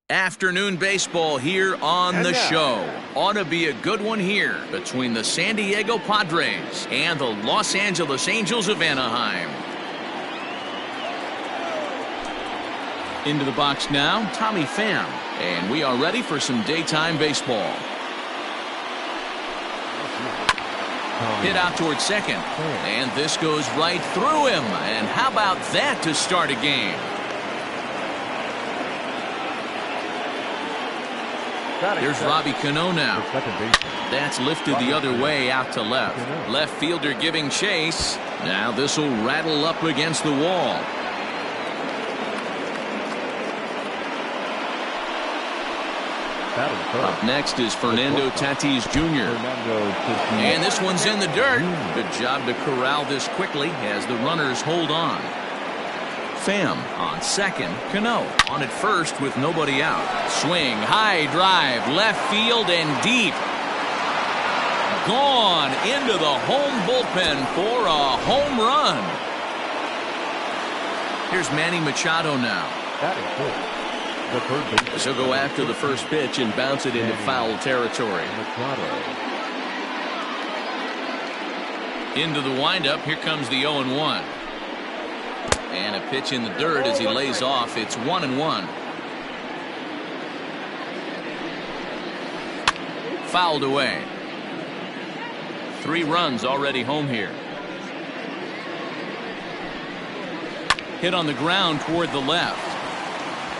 Afternoon baseball here on the show. Ought to be a good one here between the San Diego Padres and the Los Angeles Angels of Anaheim. Into the box now, Tommy Pham. And we are ready for some daytime baseball. Hit out towards second. And this goes right through him. And how about that to start a game? Here's Robbie Cano now. That's lifted the other way out to left. Left fielder giving chase. Now this will rattle up against the wall. Up next is Fernando Tatis Jr. And this one's in the dirt. Good job to corral this quickly as the runners hold on. Pham on second. Cano on at first with nobody out. Swing, high drive, left field and deep. Gone into the home bullpen for a home run. Here's Manny Machado now. He'll go after the first pitch and bounce it into foul territory. Into the windup. Here comes the 0-1. And a pitch in the dirt as he lays off. It's 1-1. Fouled away. 3 runs already home here. Hit on the ground toward the left.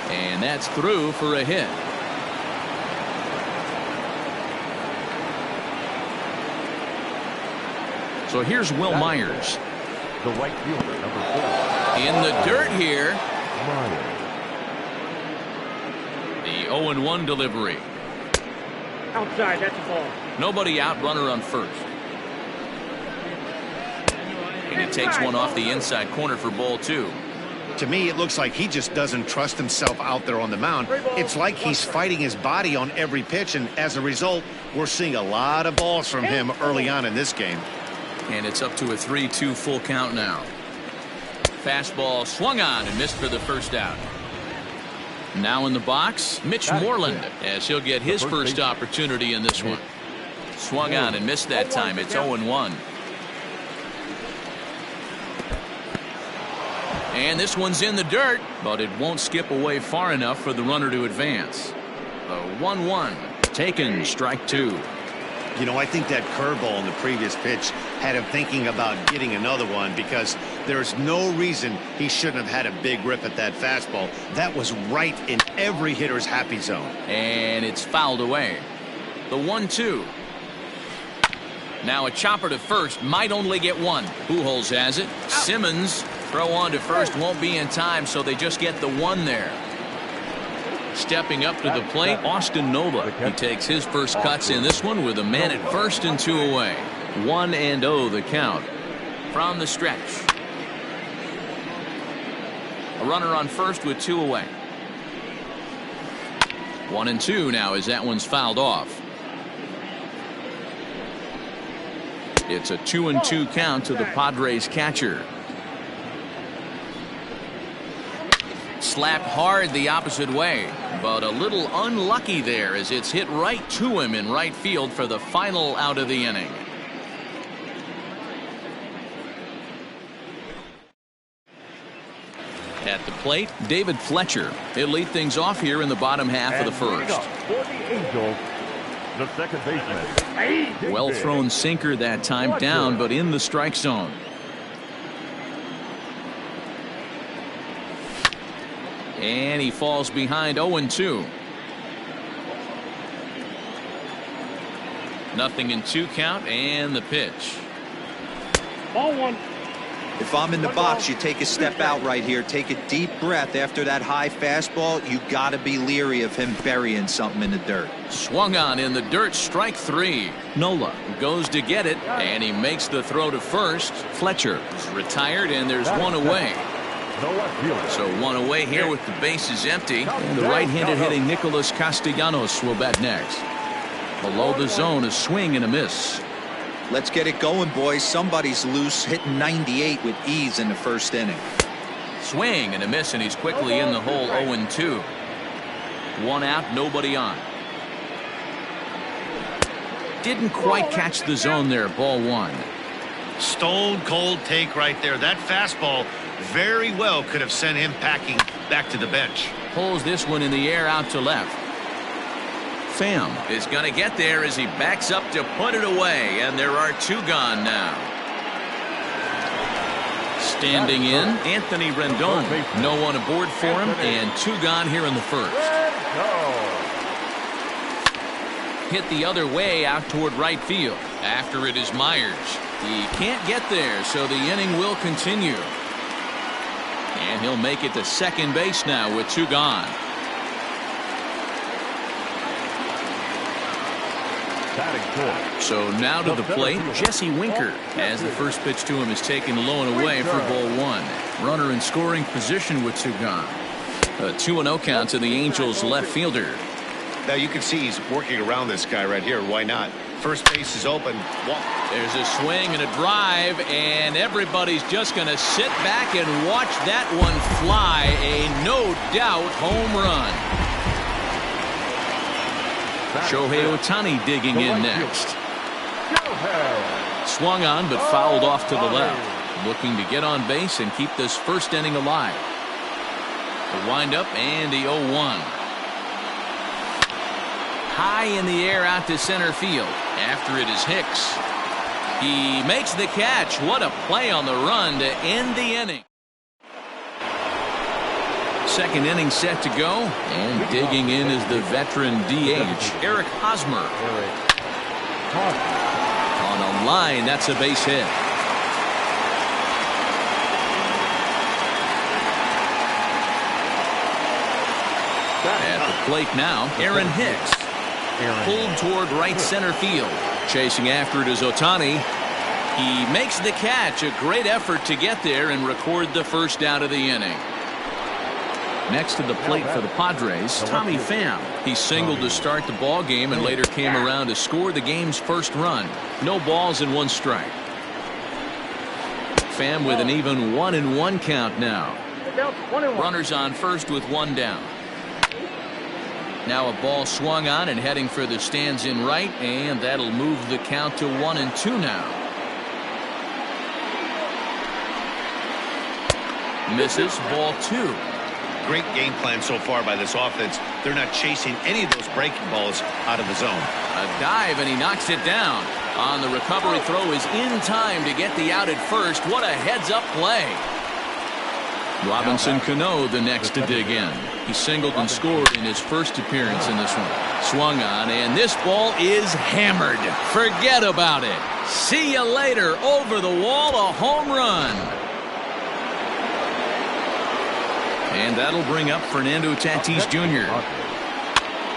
And that's through for a hit. So here's Will Myers. The right fielder, number 4. In the dirt here. The 0-1 delivery. Outside, that's a ball. Nobody out, runner on first. And he takes one off the inside corner for ball 2. To me, it looks like he just doesn't trust himself out there on the mound. It's like he's fighting his body on every pitch, and as a result, we're seeing a lot of balls from him early on in this game. And it's up to a 3-2 full count now. Fastball swung on and missed for the first out. Now in the box, Mitch Moreland, as he'll get his first opportunity in this one. Swung on and missed that time. It's 0-1. And this one's in the dirt, but it won't skip away far enough for the runner to advance. The 1-1 taken, strike 2. You know, I think that curveball in the previous pitch had him thinking about getting another one, because there's no reason he shouldn't have had a big rip at that fastball. That was right in every hitter's happy zone. And it's fouled away. The 1-2. Now a chopper to first, might only get one. Pujols has it. Simmons, throw on to first, won't be in time, so they just get the 1 there. Stepping up to the plate, Austin Nola. He takes his first cuts in this one with a man at first and 2 away. 1-0 the count. From the stretch. A runner on first with 2 away. 1-2 now as that one's fouled off. It's a 2-2 count to the Padres catcher. Slapped hard the opposite way, but a little unlucky there as it's hit right to him in right field for the final out of the inning. At the plate, David Fletcher. He'll lead things off here in the bottom half of the first. For the Angels, the second baseman. Well thrown sinker that time, down but in the strike zone. And he falls behind. 0-2. Nothing in 2 count, and the pitch. Ball 1. If I'm in the box, you take a step out right here. Take a deep breath after that high fastball. You got to be leery of him burying something in the dirt. Swung on in the dirt, strike 3. Nola goes to get it, and he makes the throw to first. Fletcher is retired, and there's 1 away. So 1 away here with the bases empty. And the right-handed hitting Nicholas Castellanos will bat next. Below the zone, a swing and a miss. Let's get it going, boys. Somebody's loose, hitting 98 with ease in the first inning. Swing and a miss, and he's quickly in the hole. 0-2. One out, nobody on. Didn't quite catch the zone there. Ball one. Stone cold take right there. That fastball very well could have sent him packing back to the bench. Pulls this one in the air out to left. Pham is going to get there as he backs up to put it away, and there are two gone now. Standing in, Anthony Rendon. No one aboard for him, and two gone here in the first. Hit the other way out toward right field. After it is Myers. He can't get there, so the inning will continue. And he'll make it to second base now with two gone. So now to the plate, Jesse Winker, as the first pitch to him is taken low and away for ball one. Runner in scoring position with two gone. A 2-0 count to the Angels left fielder. Now you can see he's working around this guy right here. Why not? First base is open. There's a swing and a drive, and everybody's just going to sit back and watch that one fly. A no-doubt home run. Shohei Ohtani digging in next. Swung on but fouled off to the left. Looking to get on base and keep this first inning alive. The windup and the 0-1. High in the air out to center field. After it is Hicks. He makes the catch. What a play on the run to end the inning. Second inning set to go, and digging in is the veteran DH, Eric Hosmer. On a line, that's a base hit. At the plate now, Aaron Hicks. Pulled toward right center field. Chasing after it is Ohtani. He makes the catch. A great effort to get there and record the first out of the inning. Next to the plate for the Padres, Tommy Pham. He singled to start the ball game and later came around to score the game's first run. No balls and one strike. Pham with an even 1-1 count now. Runners on first with one down. Now a ball swung on and heading for the stands in right, and that'll move the count to 1-2 now. Misses, ball two. Great game plan so far by this offense. They're not chasing any of those breaking balls out of the zone. A dive, and he knocks it down. On the recovery throw is in time to get the out at first. What a heads-up play. Robinson Cano the next to dig in. He singled and scored in his first appearance in this one. Swung on, and this ball is hammered. Forget about it. See you later. Over the wall, a home run. And that'll bring up Fernando Tatis Jr.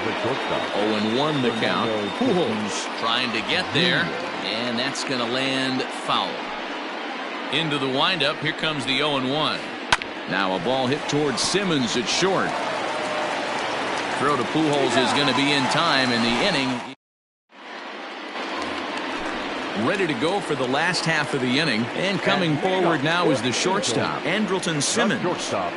0-1 the count. Pujols trying to get there, and that's going to land foul. Into the windup, here comes the 0-1. Now a ball hit towards Simmons at short. Throw to Pujols is going to be in time in the inning. Ready to go for the last half of the inning, and coming forward now is the shortstop, Andrelton Simmons.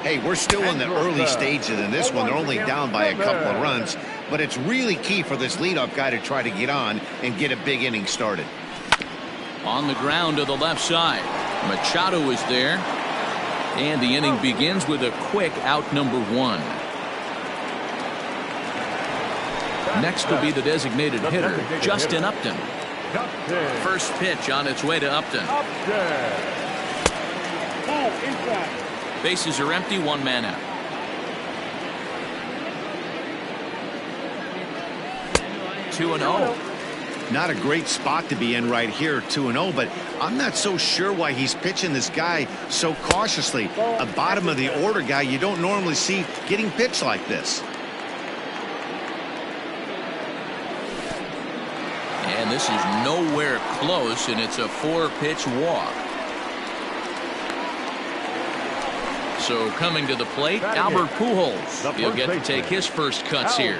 Hey, we're still in the early stages in this one. They're only down by a couple of runs, but it's really key for this leadoff guy to try to get on and get a big inning started. On the ground to the left side, Machado is there, and the inning begins with a quick out number one. Next will be the designated hitter, Justin Upton. First pitch on its way to Upton. Bases are empty, one man out. Two and 0. Not a great spot to be in right here, 2-0, but I'm not so sure why he's pitching this guy so cautiously. A bottom of the order guy you don't normally see getting pitched like this. And this is nowhere close, and it's a 4-pitch walk. So coming to the plate, Albert Pujols. He'll get to take his first cuts here.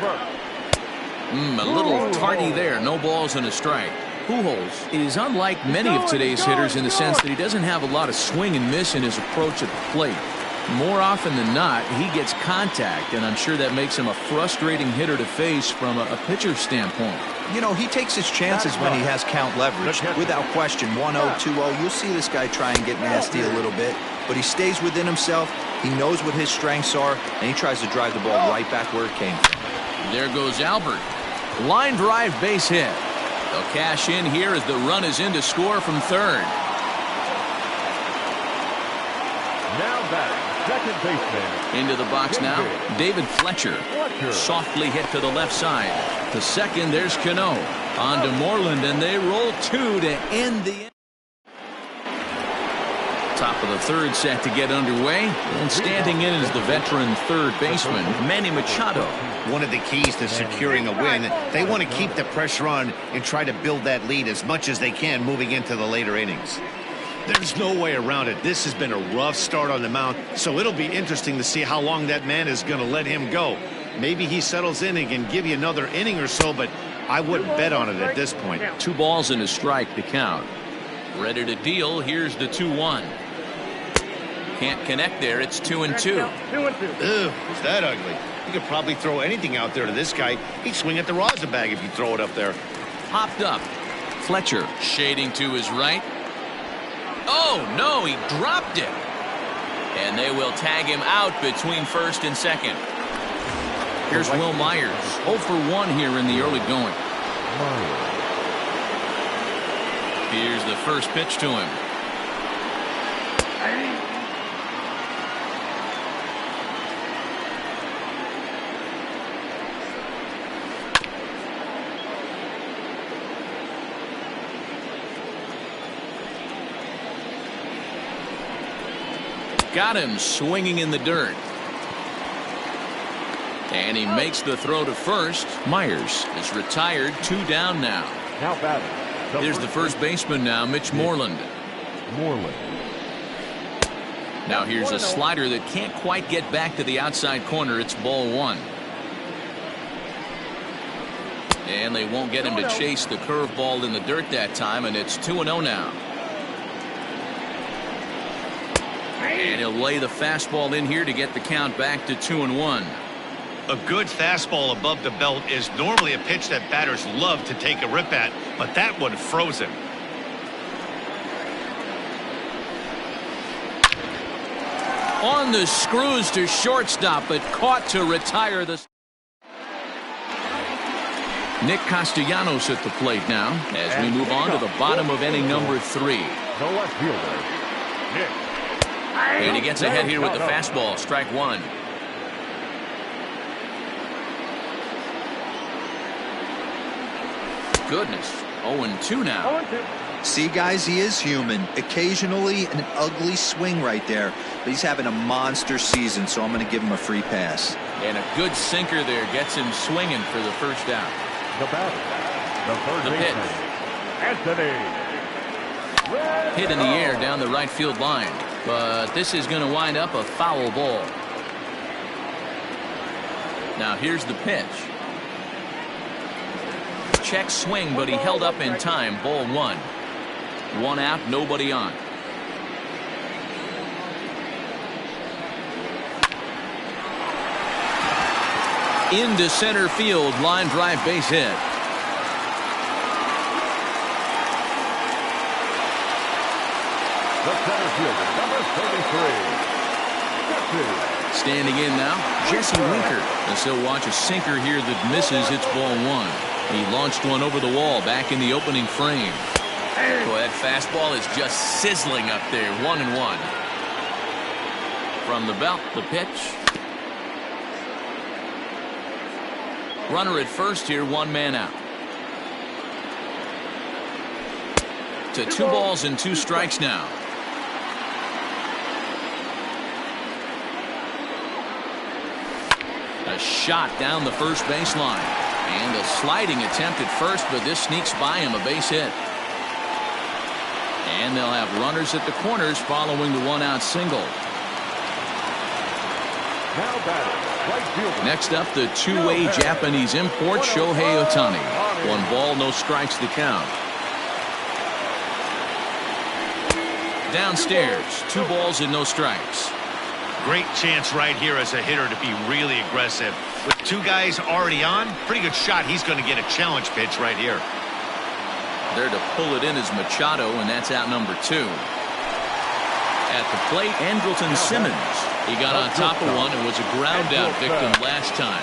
A little tardy there. No balls and a strike. Pujols is unlike many of today's hitters in the sense that he doesn't have a lot of swing and miss in his approach at the plate. More often than not, he gets contact, and I'm sure that makes him a frustrating hitter to face from a pitcher's standpoint. You know, he takes his chances when he has count leverage. Without question, 1-0, 2-0, you'll see this guy try and get nasty a little bit, but he stays within himself. He knows what his strengths are, and he tries to drive the ball right back where it came from. There goes Albert. Line drive base hit. They'll cash in here as the run is in to score from third. Now batting, second baseman. Into the box now, David Fletcher. Softly hit to the left side. To second, there's Cano. On to Moreland, and they roll two to end the inning. Top of the third set to get underway, and standing in is the veteran third baseman, Manny Machado. One of the keys to securing a win, they want to keep the pressure on and try to build that lead as much as they can moving into the later innings. There's no way around it. This has been a rough start on the mound, so it'll be interesting to see how long that man is going to let him go. Maybe he settles in and can give you another inning or so, but I wouldn't bet on it at this point. 2 balls and a strike to count. Ready to deal. Here's the 2-1. Can't connect there. It's 2-2. 2-2. Ugh, is that ugly? You could probably throw anything out there to this guy. He'd swing at the rosin bag if you throw it up there. Popped up. Fletcher shading to his right. Oh, no, he dropped it. And they will tag him out between first and second. Here's Will Myers. 0 for 1 here in the early going. Here's the first pitch to him. Got him swinging in the dirt. And he makes the throw to first. Myers is retired. 2 down now. Now batting. Here's the first baseman now, Mitch Moreland. Now here's a slider that can't quite get back to the outside corner. It's ball 1. And they won't get him to chase the curveball in the dirt that time, and it's 2-0 now. And he'll lay the fastball in here to get the count back to 2-1. A good fastball above the belt is normally a pitch that batters love to take a rip at, but that one froze him. On the screws to shortstop, but caught to retire the. Nick Castellanos at the plate now as we move on to the bottom of inning number 3. The left fielder, Nick. And he gets ahead here with the fastball. Strike 1. Goodness. 0-2 now. 0-2. See, guys, he is human. Occasionally an ugly swing right there, but he's having a monster season, so I'm going to give him a free pass. And a good sinker there gets him swinging for the first out. The batter, the third baseman, Anthony. Hit in the air down the right field line. But this is going to wind up a foul ball. Now here's the pitch. Check swing, but he held up in time. Ball 1. 1 out, nobody on. Into center field, line drive base hit. The center fielder, number 33. Standing in now, Jesse Winker. As he'll watch a sinker here that misses. It's ball 1. He launched one over the wall back in the opening frame. Boy, that fastball is just sizzling up there. 1-1. From the belt, the pitch. Runner at first here, 1 man out. To 2 balls and 2 strikes now. A shot down the first baseline. And a sliding attempt at first, but this sneaks by him, a base hit. And they'll have runners at the corners following the 1-out single. Now batting, right fielder. Next up, the 2-way Japanese import, Shohei Ohtani. 1 ball, no strikes to count. Downstairs, 2 balls and no strikes. Great chance right here as a hitter to be really aggressive. With two guys already on, pretty good shot. He's going to get a challenge pitch right here. There to pull it in is Machado, and that's out number 2. At the plate, Andrelton Simmons. He got on top of one and was a ground out victim last time.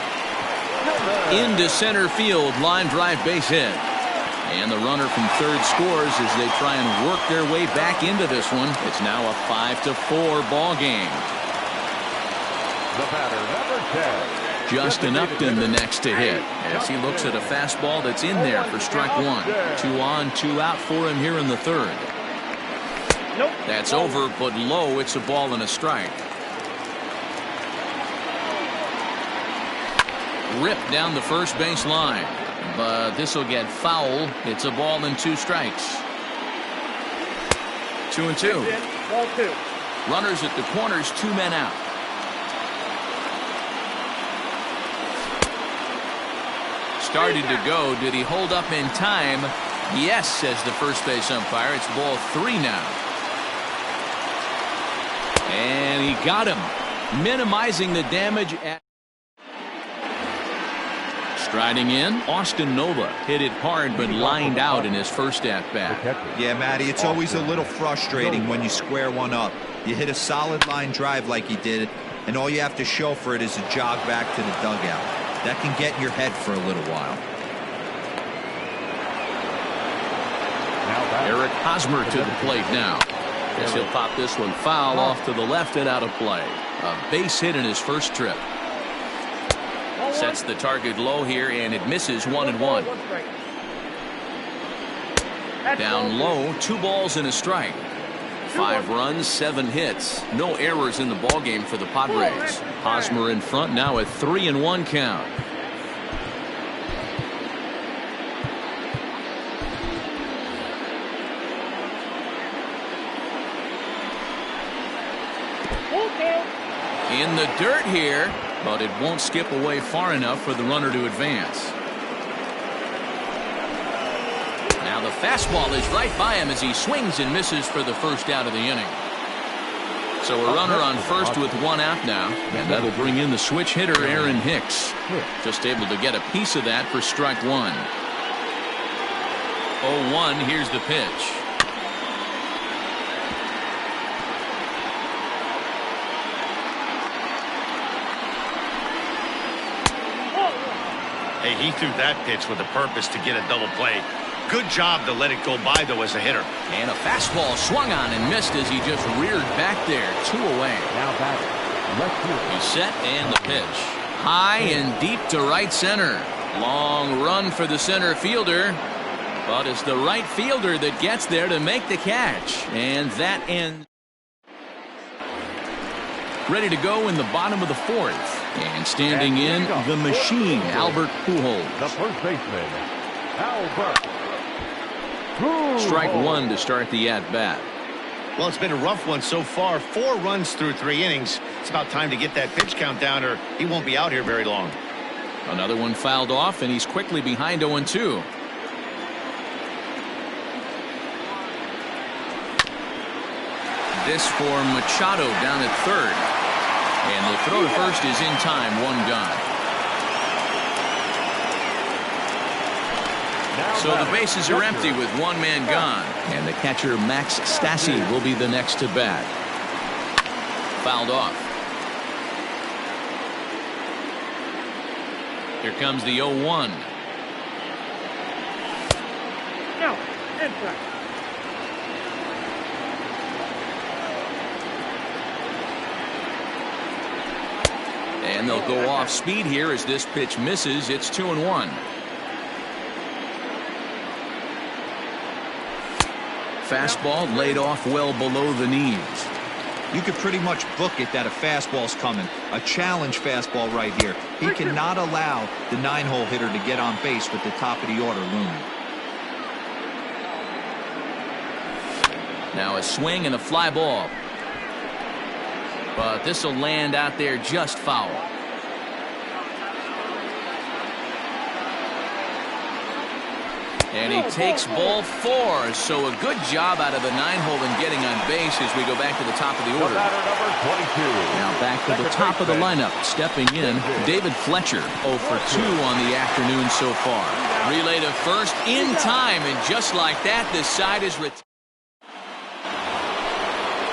Into center field, line drive base hit. And the runner from third scores as they try and work their way back into this one. It's now a 5-4 ball game. The batter, number 10. Justin Upton the next to hit as he looks at a fastball that's in there for strike 1. 2 on, 2 out for him here in the third. That's over, but low. It's a ball and a strike. Ripped down the first base line, but this will get foul. It's a ball and 2 strikes. 2-2. Ball 2. Runners at the corners, 2 men out. Started to go. Did he hold up in time? Yes, says the first base umpire. It's ball 3 now. And he got him, minimizing the damage. Striding in, Austin Nova hit it hard but lined out in his first at-bat. Yeah, Matty, it's always a little frustrating when you square one up. You hit a solid line drive like he did, and all you have to show for it is a jog back to the dugout. That can get in your head for a little while. Eric Hosmer to the plate now. Guess he'll pop this one foul off to the left and out of play. A base hit in his first trip. Sets the target low here, and it misses 1-1. Down low, 2 balls and a strike. 5 runs, 7 hits. No errors in the ballgame for the Padres. Hosmer in front now at 3-1 count. In the dirt here, but it won't skip away far enough for the runner to advance. Now the fastball is right by him as he swings and misses for the first out of the inning. So a runner on first with 1 out now, and that'll bring in the switch hitter Aaron Hicks. Just able to get a piece of that for strike 1. 0-1, here's the pitch. Hey, he threw that pitch with a purpose to get a double play. Good job to let it go by, though, as a hitter. And a fastball swung on and missed as he just reared back there. 2 away. Now batter, left field. He's set and the pitch. High and deep to right center. Long run for the center fielder. But it's the right fielder that gets there to make the catch. And that ends. Ready to go in the bottom of the 4th. And standing in, the machine, Albert Pujols. The first baseman, Albert. Strike 1 to start the at-bat. Well, it's been a rough one so far. 4 runs through 3 innings. It's about time to get that pitch count down, or he won't be out here very long. Another one fouled off, and he's quickly behind 0-2. This for Machado down at third. And the throw to first is in time, 1 gone. So the bases are empty with 1 man gone. And the catcher, Max Stassi, will be the next to bat. Fouled off. Here comes the 0-1. No, inside. And they'll go off speed here as this pitch misses. It's 2-1. Fastball laid off well below the knees. You could pretty much book it that a fastball's coming. A challenge fastball right here. He cannot allow the 9-hole hitter to get on base with the top of the order looming. Now a swing and a fly ball. But this will land out there just foul. And he takes ball 4. So a good job out of the 9-hole in getting on base as we go back to the top of the order. Batter number 22. Now back to the top of the lineup. Stepping in, David Fletcher. 0 for 2 on the afternoon so far. Relay to first in time. And just like that, this side is retired.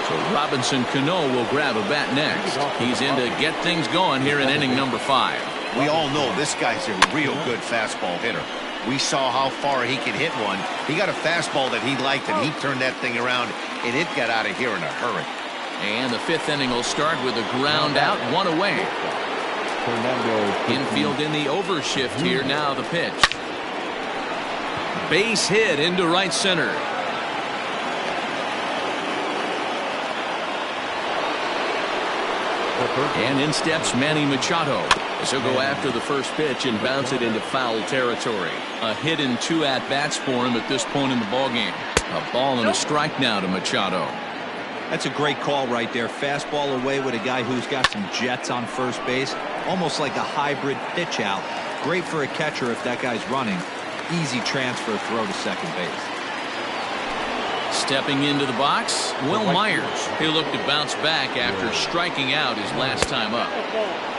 So Robinson Cano will grab a bat next. He's in to get things going here in inning number 5. We all know this guy's a real good fastball hitter. We saw how far he could hit one. He got a fastball that he liked, and he turned that thing around, and it got out of here in a hurry. And the 5th inning will start with a ground out, 1 away. Infield in the overshift here. Now the pitch. Base hit into right center. And in steps Manny Machado. As he'll go after the first pitch and bounce it into foul territory. A hit in 2 at-bats for him at this point in the ballgame. A ball and a strike now to Machado. That's a great call right there. Fastball away with a guy who's got some jets on first base. Almost like a hybrid pitch out. Great for a catcher if that guy's running. Easy transfer throw to second base. Stepping into the box, Will Myers. He'll look to bounce back after striking out his last time up.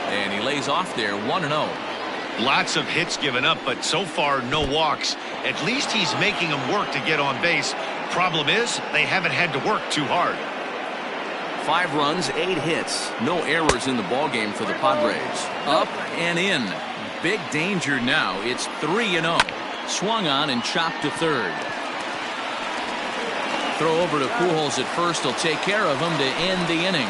And he lays off there 1-0. Lots of hits given up, but so far no walks. At least he's making them work to get on base. Problem is, they haven't had to work too hard. 5 runs, 8 hits. No errors in the ballgame for the Padres. Up and in. Big danger now. It's 3-0. Swung on and chopped to third. Throw over to Pujols at first. He'll take care of him to end the inning.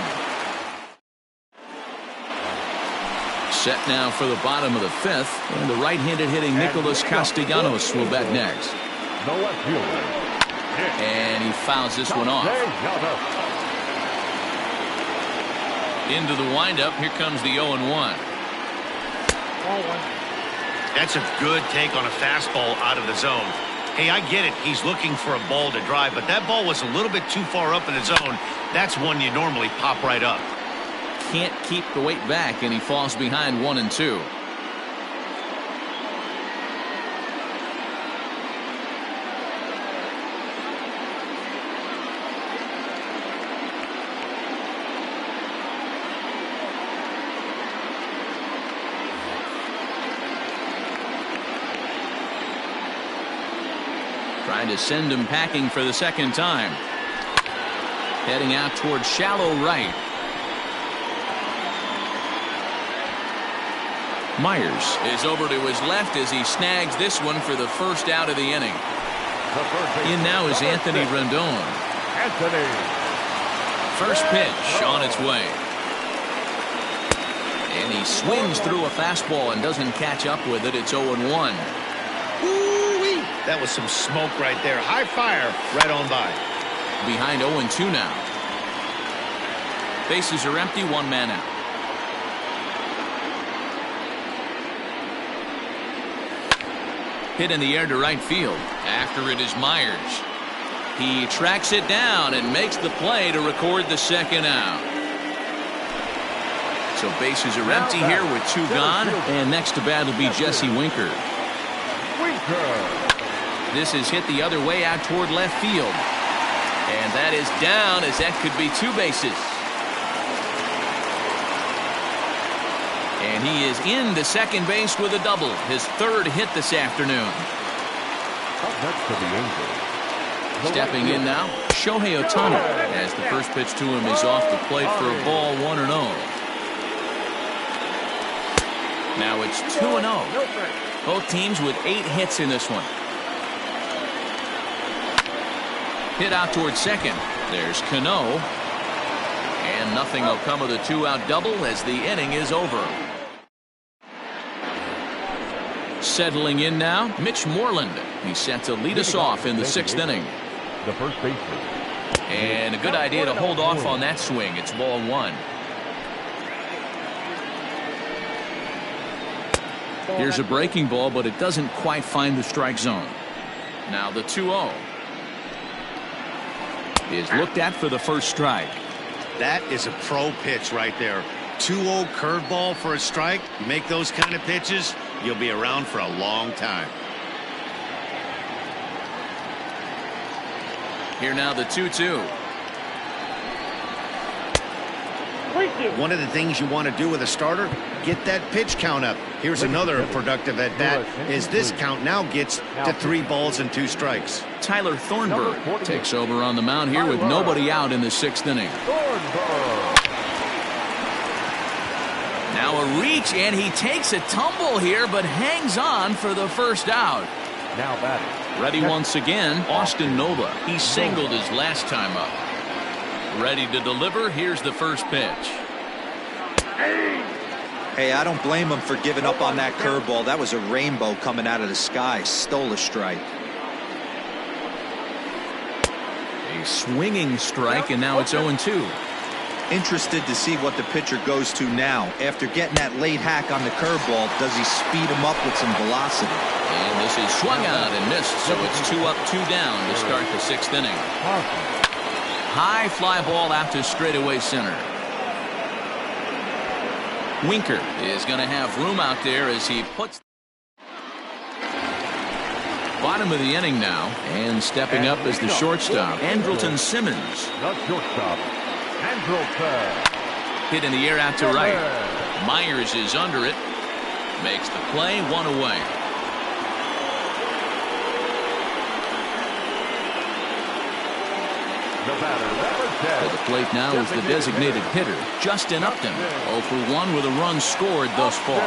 Set now for the bottom of the 5th. And the right-handed hitting Nicholas Castellanos will bat next. And he fouls this one off. Into the windup. Here comes the 0-1. That's a good take on a fastball out of the zone. Hey, I get it. He's looking for a ball to drive, but that ball was a little bit too far up in the zone. That's one you normally pop right up. Can't keep the weight back, and he falls behind 1-2. Trying to send him packing for the second time. Heading out towards shallow right. Myers is over to his left as he snags this one for the first out of the inning. In now is Anthony Rendon. First pitch on its way. And he swings through a fastball and doesn't catch up with it. It's 0-1. That was some smoke right there. High fire right on by. Behind 0-2 now. Bases are empty, 1 man out. Hit in the air to right field. After it is Myers. He tracks it down and makes the play to record the second out. So bases are empty here with 2 gone. And next to bat will be Jesse Winker. This is hit the other way out toward left field. And that is down, as that could be 2 bases. And he is into second base with a double. His 3rd hit this afternoon. Stepping in now, Shohei Ohtani, as the first pitch to him is off the plate for a ball, 1-0. Now it's 2-0. Both teams with 8 hits in this one. Hit out towards second. There's Cano. And nothing will come of the 2-out double as the inning is over. Settling in now, Mitch Moreland. He's set to lead us off in the 6th inning. The first baseman. And a good idea to hold off on that swing. It's ball 1. Here's a breaking ball, but it doesn't quite find the strike zone. Now the 2-0. Is looked at for the first strike. That is a pro pitch right there. 2-0 curveball for a strike. You make those kind of pitches, you'll be around for a long time. Here now the 2-2. One of the things you want to do with a starter, get that pitch count up. Here's another productive at bat, as this count now gets to 3 balls and 2 strikes. Tyler Thornburg takes over on the mound here with nobody out in the 6th inning. Now a reach, and he takes a tumble here, but hangs on for the first out. Now batting. Ready once again, Austin Nola. He singled his last time up. Ready to deliver. Here's the first pitch. Hey, I don't blame him for giving up on that curveball. That was a rainbow coming out of the sky. Stole a strike. A swinging strike, and now it's 0-2. Interested to see what the pitcher goes to now. After getting that late hack on the curveball, does he speed him up with some velocity? And this is swung on and missed, so it's 2 up, 2 down to start the 6th inning. High fly ball out to straightaway center. Winker is going to have room out there as he puts. Bottom of the inning now, and stepping up as the shortstop, Andrelton Simmons. The shortstop, Andrelton. Hit in the air out to right. Myers is under it. Makes the play, 1 away. At the plate now is the designated hitter, Justin Upton. 0 for 1 with a run scored thus far.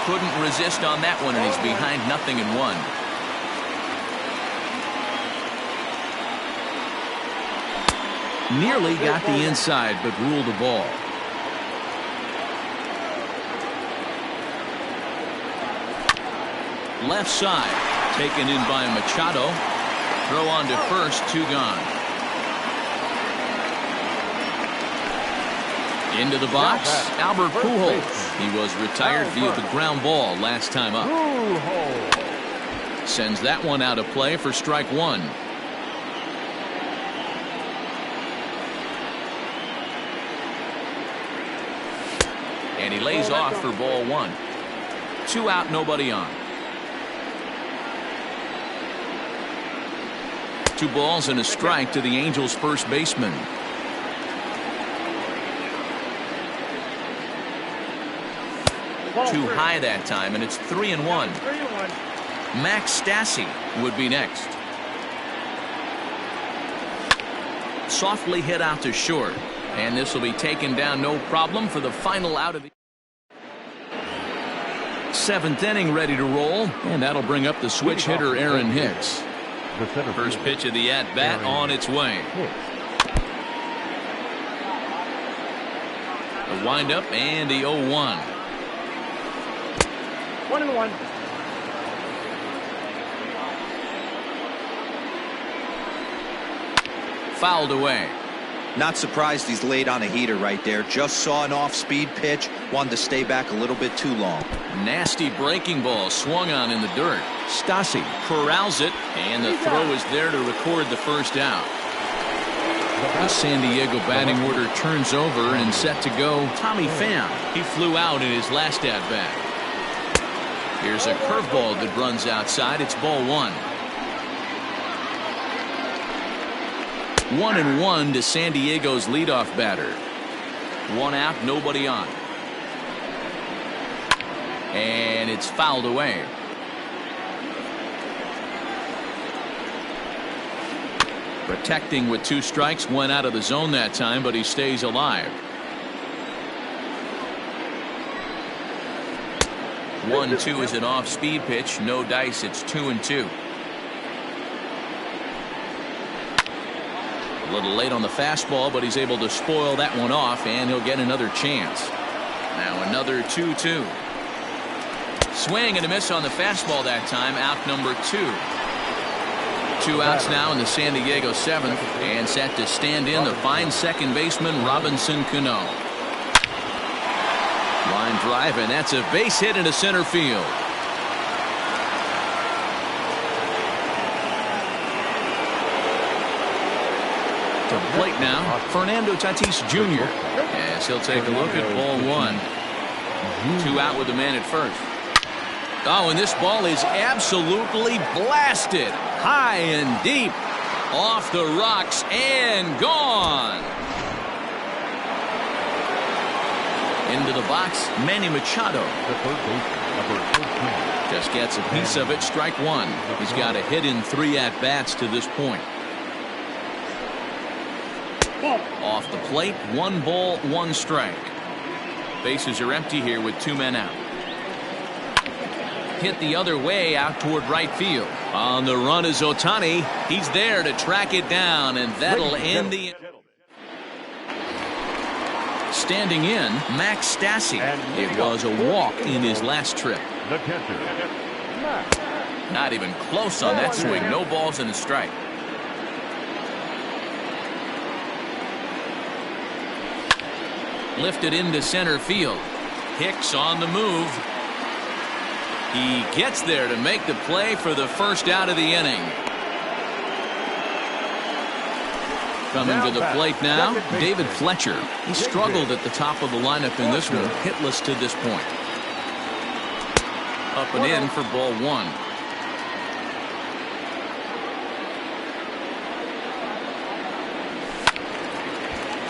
Couldn't resist on that one, and he's behind 0-1. Nearly got the inside, but ruled the ball. Left side, taken in by Machado. Throw on to first, 2 gone. Into the box, Albert Pujols. He was retired via the ground ball last time up. Sends that one out of play for strike 1. And he lays off for ball 1. 2 out, nobody on. 2 balls and a strike to the Angels' first baseman. Too high that time, and it's 3-1. Max Stassi would be next. Softly hit out to short, and this will be taken down no problem for the final out of the 7th inning, ready to roll, and that'll bring up the switch hitter Aaron Hicks. First pitch of the at-bat on its way. The windup and the 0-1. 1-1. Fouled away. Not surprised he's laid on a heater right there. Just saw an off-speed pitch. Wanted to stay back a little bit too long. Nasty breaking ball swung on in the dirt. Stassi corrals it, and the throw is there to record the first out. The San Diego batting order turns over and set to go. Tommy Pham. He flew out in his last at-bat. Here's a curveball that runs outside. It's ball 1. 1-1 to San Diego's leadoff batter. 1 out, nobody on. And it's fouled away. Protecting with 2 strikes, went out of the zone that time, but he stays alive. 1-2 is an off-speed pitch. No dice. It's 2-2. A little late on the fastball, but he's able to spoil that one off, and he'll get another chance. Now another 2-2. Swing and a miss on the fastball that time. Out number 2. 2 outs now in the San Diego 7th, and set to stand in the fine second baseman Robinson Cano. Line drive, and that's a base hit into center field. To the plate now, Fernando Tatis Jr. as he'll take a look at ball 1. 2 out with the man at first. Oh, and this ball is absolutely blasted high and deep. Off the rocks and gone. Into the box, Manny Machado. The third baseman, number 14. Just gets a piece of it, strike one. He's got a hit in 3 at-bats to this point. Off the plate, 1 ball, 1 strike. Bases are empty here with 2 men out. Hit the other way out toward right field. On the run is Ohtani. He's there to track it down, and that'll end the... Standing in, Max Stassi. It was a walk in his last trip. The catcher, Not even close on that swing. No balls and a strike. Lifted into center field. Hicks on the move. He gets there to make the play for the first out of the inning. Coming to the plate now, David Fletcher. He struggled at the top of the lineup in this one, hitless to this point. Up and in for ball 1.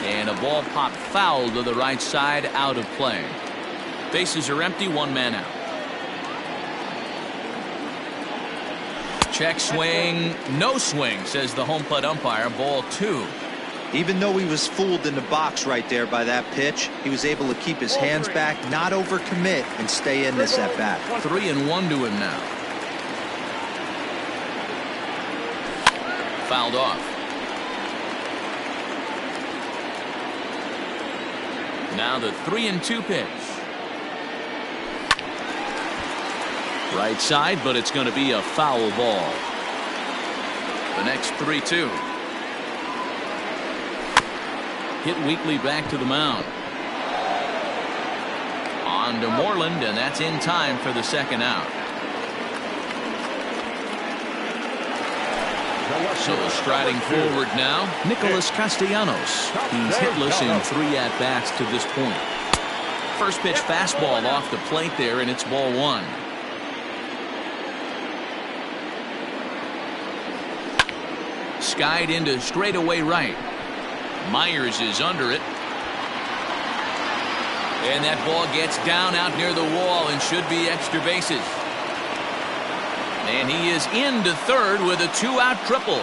And a ball popped foul to the right side, out of play. Bases are empty, 1 man out. Check swing, no swing, says the home plate umpire. Ball 2. Even though he was fooled in the box right there by that pitch, he was able to keep his hands back, not overcommit, and stay in this at bat. 3-1 to him now. Fouled off. Now the 3-2 pitch. Right side, but it's going to be a foul ball. The next 3-2. Hit weakly back to the mound. On to Moreland, and that's in time for the second out. So striding forward now, Nicholas Castellanos. He's hitless in 3 at-bats to this point. First pitch fastball off the plate there, and it's ball 1. Skied into straightaway right. Myers is under it. And that ball gets down out near the wall and should be extra bases. And he is into third with a 2-out triple.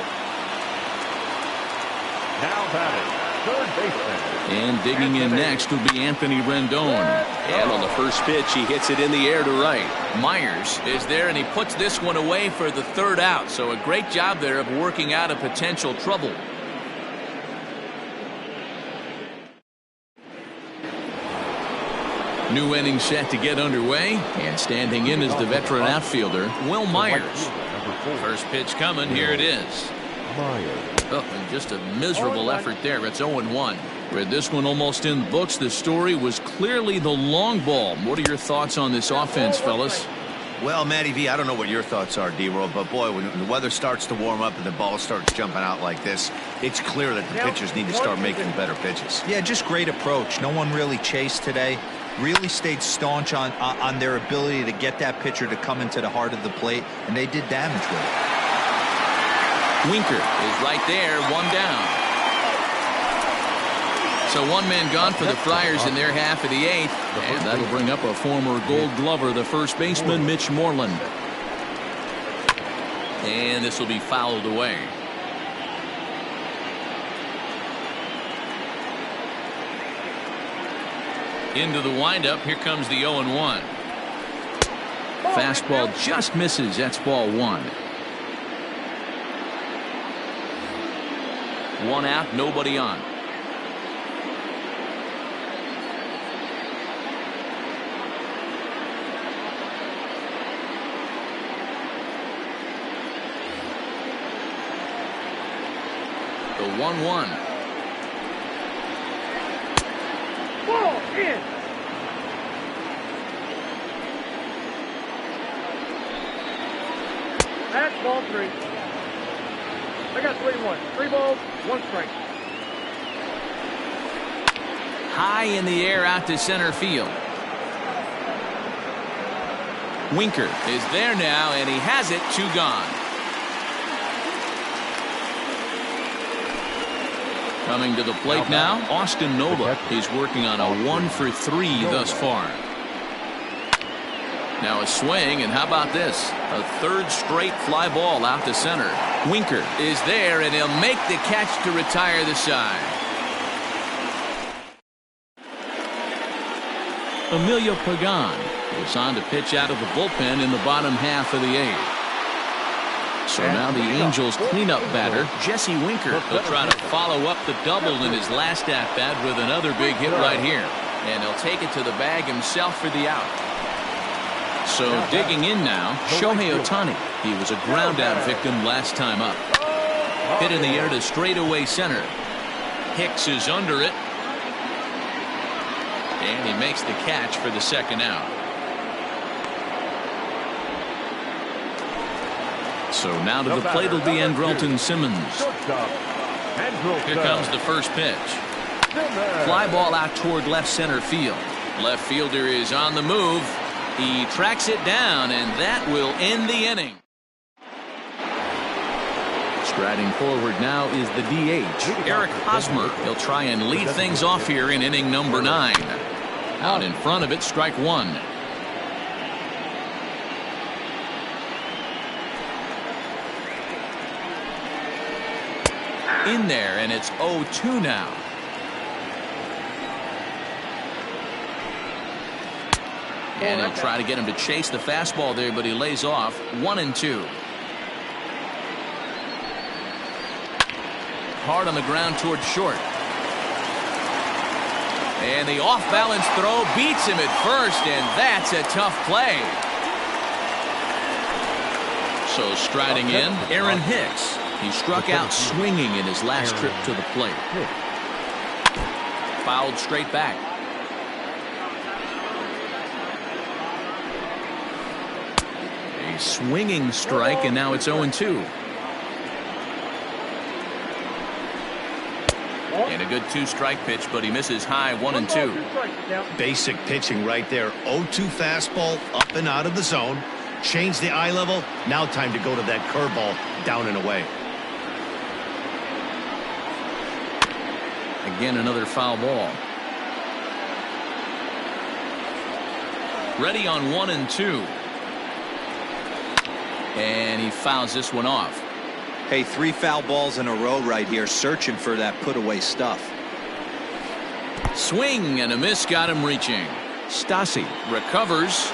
now batting, third baseman. And digging in next will be Anthony Rendon. And on the first pitch, he hits it in the air to right. Myers is there, and he puts this one away for the 3rd out. So a great job there of working out a potential trouble. New inning set to get underway, and standing in is the veteran outfielder, Will Myers. First pitch coming, here it is. Oh, and just a miserable effort there. It's 0-1. With this one almost in the books, the story was clearly the long ball. What are your thoughts on this offense, fellas? Well, Matty V, I don't know what your thoughts are, D-Roll, but boy, when the weather starts to warm up and the ball starts jumping out like this, it's clear that the pitchers need to start making better pitches. Yeah, just great approach. No one really chased today. Really stayed staunch on their ability to get that pitcher to come into the heart of the plate, and they did damage with it. Winker is right there, 1 down. So 1 man gone for the Friars in their half of the 8th, and that'll bring up a former Gold Glover, the first baseman, Mitch Moreland. And this will be fouled away. Into the windup, here comes the 0-1. Fastball just misses, that's ball 1. 1 out, nobody on. The 1-1. Ball in. That's ball 3. I got 3-1. 3 balls, 1 strike. High in the air out to center field. Winker is there now, and he has it, 2 gone. Coming to the plate now, Austin Nola. He's working on a 1-for-3 thus far. Now a swing, and how about this? A third straight fly ball out to center. Winker is there, and he'll make the catch to retire the side. Emilio Pagan is on to pitch out of the bullpen in the bottom half of the eighth. So now the Angels cleanup batter, Jesse Winker, will try to follow up the double in his last at-bat with another big hit right here. And he'll take it to the bag himself for the out. So digging in now, Shohei Ohtani. He was a ground-out victim last time up. Hit in the air to straightaway center. Hicks is under it. And he makes the catch for the second out. So now to the plate will be Andrelton Simmons. Here comes the first pitch. Fly ball out toward left center field. Left fielder is on the move. He tracks it down, and that will end the inning. Striding forward now is the DH, Eric Hosmer. He'll try and lead things off here in inning number 9. Out in front of it, strike one. In there, and it's 0-2 now. And he'll try to get him to chase the fastball there, but he lays off. 1-2. Hard on the ground toward short. And the off-balance throw beats him at first, and that's a tough play. So striding in, Aaron Hicks. He struck out swinging in his last trip to the plate. Fouled straight back. A swinging strike, and now it's 0-2. And a good 2-strike pitch, but he misses high. 1-2. Basic pitching right there. 0-2 fastball up and out of the zone. Change the eye level. Now time to go to that curveball down and away. Again, another foul ball. Ready on 1-2. And he fouls this one off. Hey, 3 foul balls in a row right here, searching for that put-away stuff. Swing and a miss got him reaching. Stassi recovers,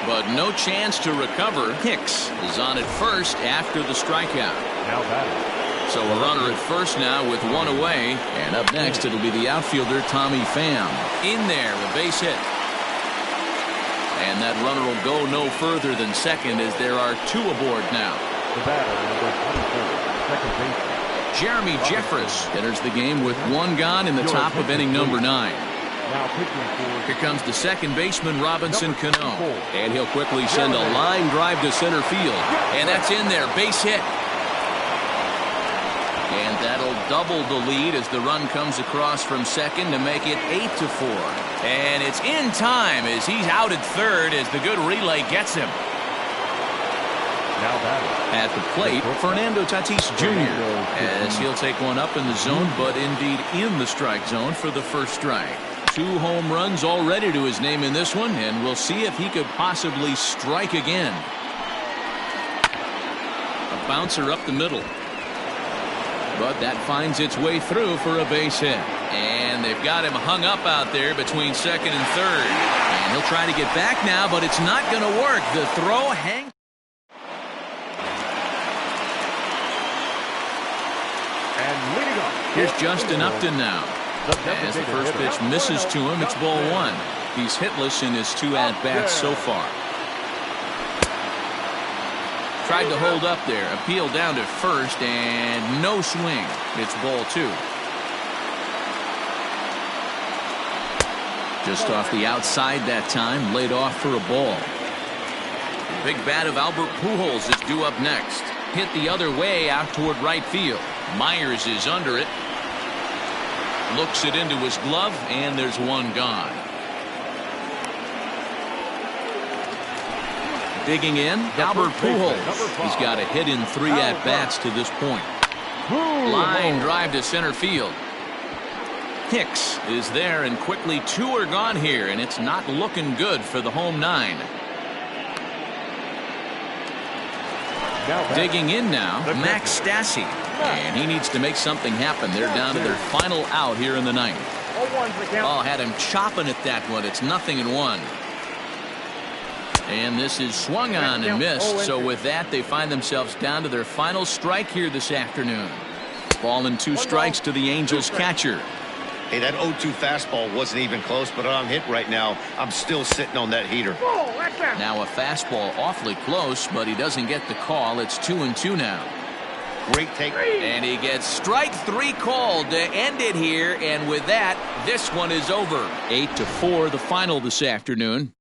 but no chance to recover. Hicks is on at first after the strikeout. Now batting. So a runner at first now with 1 away. And up next, it'll be the outfielder, Tommy Pham. In there, a base hit. And that runner will go no further than second as there are 2 aboard now. The batter, number 24, second baseman. Jeremy Jeffress enters the game with 1 gone in the top of inning number 9. Now pitching for. Here comes the second baseman, Robinson Cano. And he'll quickly send a line drive to center field. And that's in there, base hit. And that'll double the lead as the run comes across from second to make it 8-4. And it's in time as he's out at third as the good relay gets him. Now batting. At the plate, Fernando Tatis Jr. as he'll take one up in the zone, but indeed in the strike zone for the first strike. 2 home runs already to his name in this one, and we'll see if he could possibly strike again. A bouncer up the middle. But that finds its way through for a base hit. And they've got him hung up out there between second and third. And he'll try to get back now, but it's not going to work. The throw hangs. And leading off. Here's Justin Upton now. As the first pitch misses to him, it's ball 1. He's hitless in his 2 at-bats so far. Tried to hold up there, appeal down to first, and no swing. It's ball 2. Just off the outside that time, laid off for a ball. The big bat of Albert Pujols is due up next. Hit the other way out toward right field. Myers is under it. Looks it into his glove, and there's 1 gone. Digging in, Albert Pujols. He's got a hit in 3 at-bats to this point. Line drive to center field. Hicks is there, and quickly 2 are gone here, and it's not looking good for the home 9. Digging in now, Max Stassi, and he needs to make something happen. They're down to their final out here in the 9th. Oh, had him chopping at that one. It's 0-1. And this is swung on and missed. So with that, they find themselves down to their final strike here this afternoon. Ball and 2 strikes to the Angels catcher. Hey, that 0-2 fastball wasn't even close, but on hit right now, I'm still sitting on that heater. Now a fastball awfully close, but he doesn't get the call. It's 2-2 now. Great take. And he gets strike 3 called to end it here. And with that, this one is over. 8-4 the final this afternoon.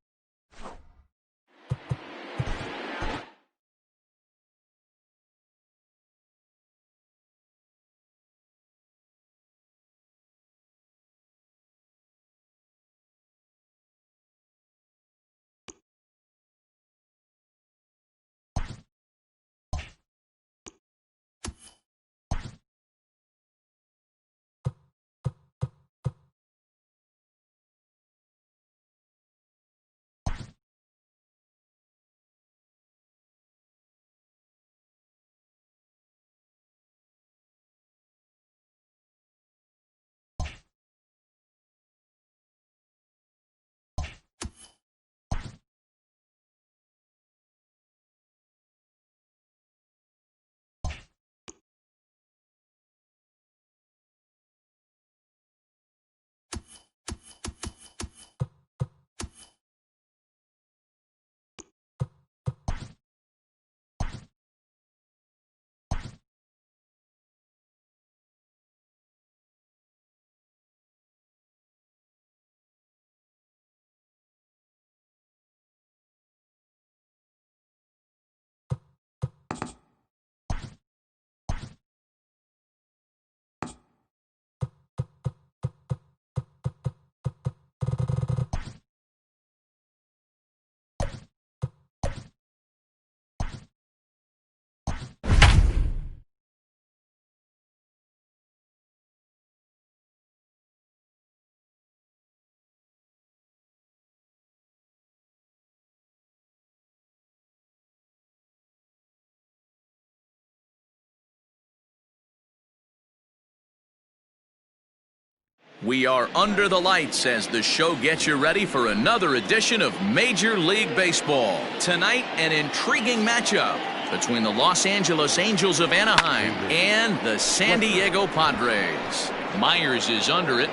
We are under the lights as the show gets you ready for another edition of Major League Baseball. Tonight, an intriguing matchup between the Los Angeles Angels of Anaheim and the San Diego Padres. Myers is under it,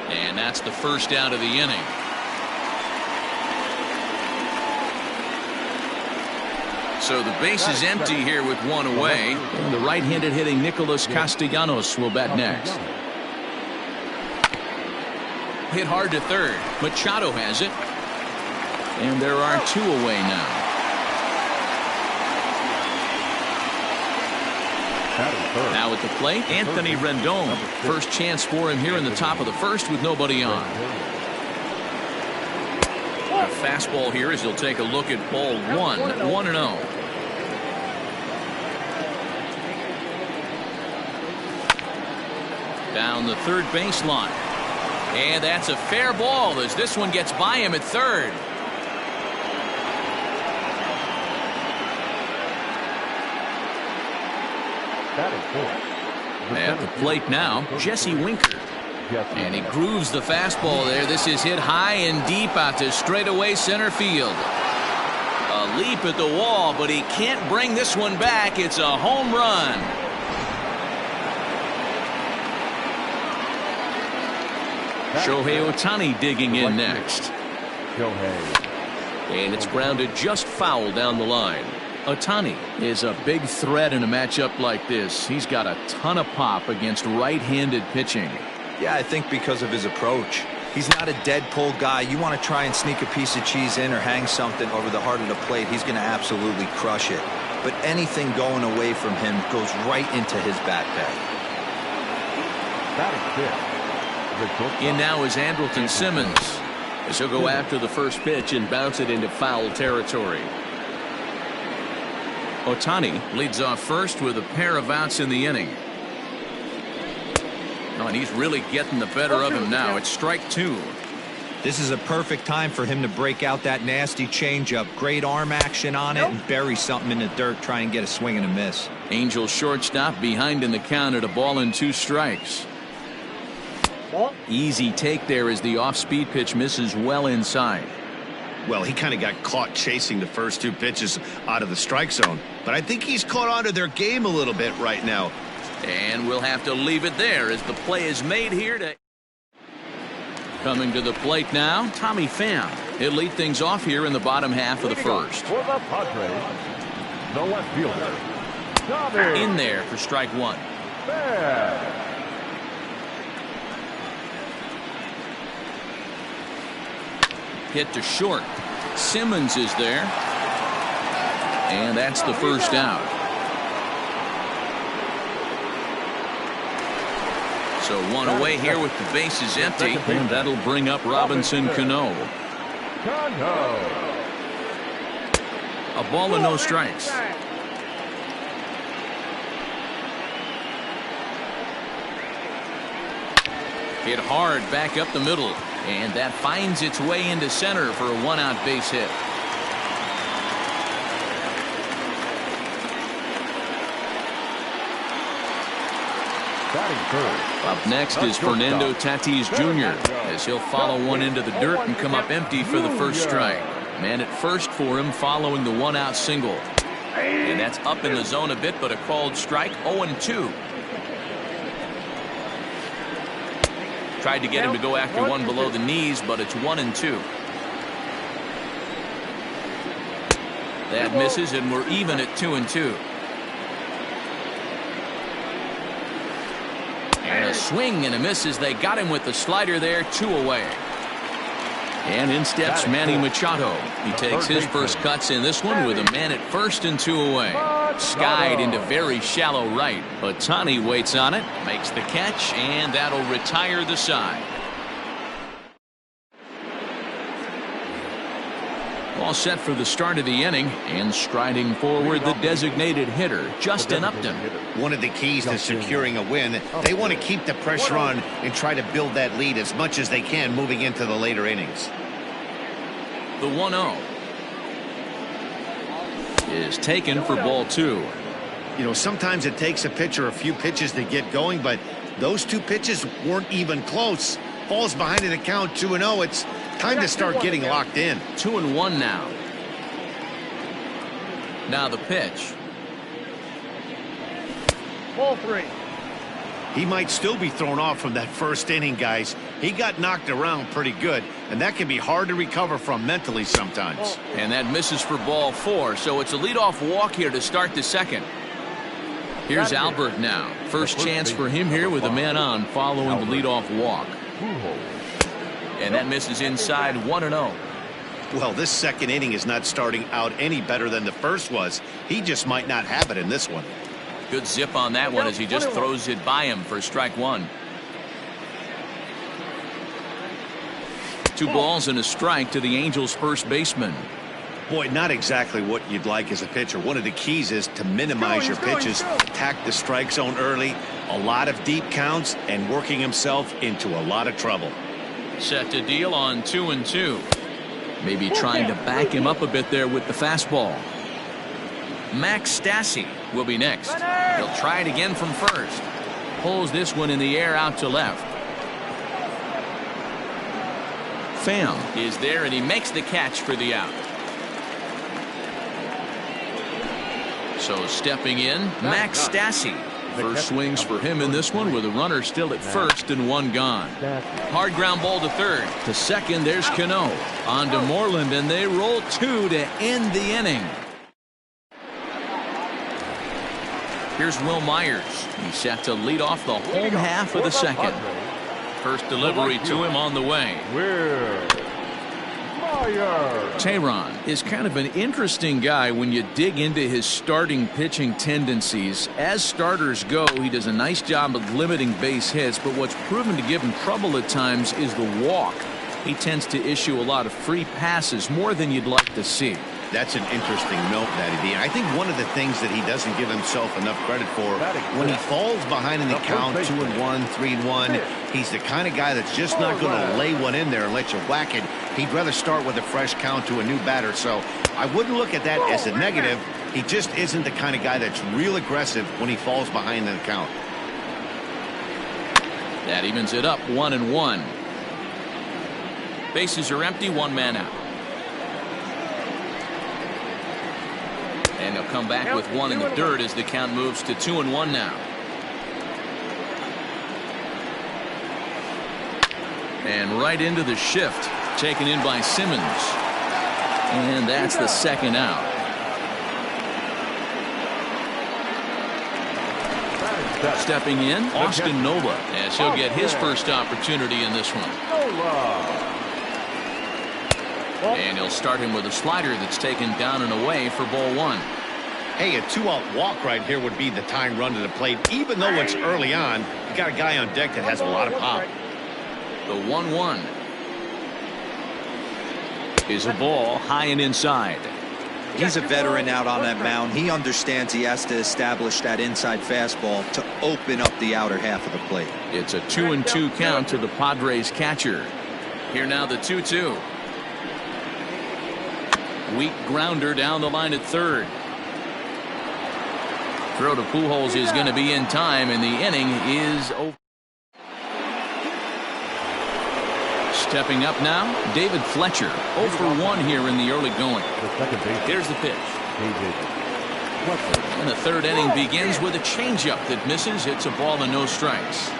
and that's the first out of the inning. So the base is empty here with 1 away, and the right-handed hitting Nicholas Castellanos will bat next. Hit hard to third. Machado has it. And there are 2 away now. Now at the plate, Anthony Rendon. First chance for him here in the top of the first with nobody on. A fastball here as he'll take a look at ball 1, 1-0. Down the third baseline. And that's a fair ball as this one gets by him at third. At the plate now, Jesse Winker. And he grooves the fastball there. This is hit high and deep out to straightaway center field. A leap at the wall, but he can't bring this one back. It's a home run. Shohei Ohtani digging in next. And it's grounded just foul down the line. Ohtani is a big threat in a matchup like this. He's got a ton of pop against right-handed pitching. Yeah, I think because of his approach. He's not a dead pull guy. You want to try and sneak a piece of cheese in or hang something over the heart of the plate, he's going to absolutely crush it. But anything going away from him goes right into his bat bag. In now is Andrelton Simmons, as he'll go after the first pitch and bounce it into foul territory. Ohtani leads off first with a pair of outs in the inning. Oh, and he's really getting the better of him now. It's strike 2. This is a perfect time for him to break out that nasty changeup. Great arm action on it and bury something in the dirt. Try and get a swing and a miss. Angels shortstop behind in the count at a ball and 2 strikes. Easy take there as the off-speed pitch misses well inside. Well, he kind of got caught chasing the first 2 pitches out of the strike zone. But I think he's caught on to their game a little bit right now. And we'll have to leave it there as the play is made here to... Coming to the plate now, Tommy Pham. He'll lead things off here in the bottom half of the first. For the Padres, the left fielder, Tommy. In there for strike 1. Pham. Hit to short. Simmons is there. And that's the first out. So 1 away here with the bases empty. And that'll bring up Robinson Cano. A ball and no strikes. Hit hard back up the middle. And that finds its way into center for a 1-out base hit. Up next is Fernando Tatis Jr. as he'll follow one into the dirt and come up empty for the first strike. Man at first for him following the 1-out single. And that's up in the zone a bit, but a called strike. 0-2. Tried to get him to go after one below the knees, but it's 1-2. That misses, and we're even at 2-2. And a swing and a miss as they got him with the slider there. 2 away. And in steps Manny Machado. He takes his first cuts in this one with a man at first and 2 away. Skied into very shallow right. Ohtani waits on it, makes the catch, and that'll retire the side. All set for the start of the inning, and striding forward the designated hitter, Justin Upton. One of the keys to securing a win, they want to keep the pressure on and try to build that lead as much as they can moving into the later innings. The 1-0 is taken for ball 2. You know, sometimes it takes a pitcher a few pitches to get going, but those 2 pitches weren't even close. Falls behind in the count 2-0. It's time to start getting locked in. 2-1 now. Now the pitch. Ball 3. He might still be thrown off from that first inning, guys. He got knocked around pretty good, and that can be hard to recover from mentally sometimes. And that misses for ball 4, so it's a leadoff walk here to start the second. Here's Albert now. First chance for him here with a man on following the leadoff walk. And that misses inside. 1-0. Well, this second inning is not starting out any better than the first was. He just might not have it in this one. Good zip on that one as he just throws it by him for strike 1. 2 balls and a strike to the Angels' first baseman. Boy, not exactly what you'd like as a pitcher. One of the keys is to minimize your pitches, attack the strike zone early, a lot of deep counts, and working himself into a lot of trouble. Set to deal on 2-2. Maybe trying to back him up a bit there with the fastball. Max Stassi will be next. He'll try it again from first. Pulls this one in the air out to left. Pham is there, and he makes the catch for the out. So stepping in, Max Stassi. First swings for him in this one with a runner still at first and 1 gone. Hard ground ball to third. To second, there's Cano. On to Moreland, and they roll 2 to end the inning. Here's Will Myers. He's set to lead off the home half of the second. First delivery to him on the way. Tehran is kind of an interesting guy when you dig into his starting pitching tendencies. As starters go, he does a nice job of limiting base hits, but what's proven to give him trouble at times is the walk. He tends to issue a lot of free passes, more than you'd like to see. That's an interesting note, Matty D. I think one of the things that he doesn't give himself enough credit for, when he falls behind in the count, 2-1, 3-1, he's the kind of guy that's just not going to lay one in there and let you whack it. He'd rather start with a fresh count to a new batter. So I wouldn't look at that as a negative. He just isn't the kind of guy that's real aggressive when he falls behind in the count. That evens it up, 1-1. Bases are empty, one man out. And he'll come back with one in the dirt as the count moves to 2-1 now. And right into the shift, taken in by Simmons. And that's the second out. Stepping in, Austin Nola, as he'll get his first opportunity in this one. And he'll start him with a slider that's taken down and away for ball one. Hey, a 2-out walk right here would be the tying run to the plate. Even though it's early on, you got a guy on deck that has a lot of pop. The 1-1 is a ball high and inside. He's a veteran out on that mound. He understands he has to establish that inside fastball to open up the outer half of the plate. It's a 2-2 count to the Padres catcher. Here now the 2-2. Weak grounder down the line at third. Throw to Pujols is going to be in time, and the inning is over. Stepping up now, David Fletcher, 0 for 1 here in the early going. Here's the pitch. And the third inning begins with a changeup that misses. It's a ball and no strikes.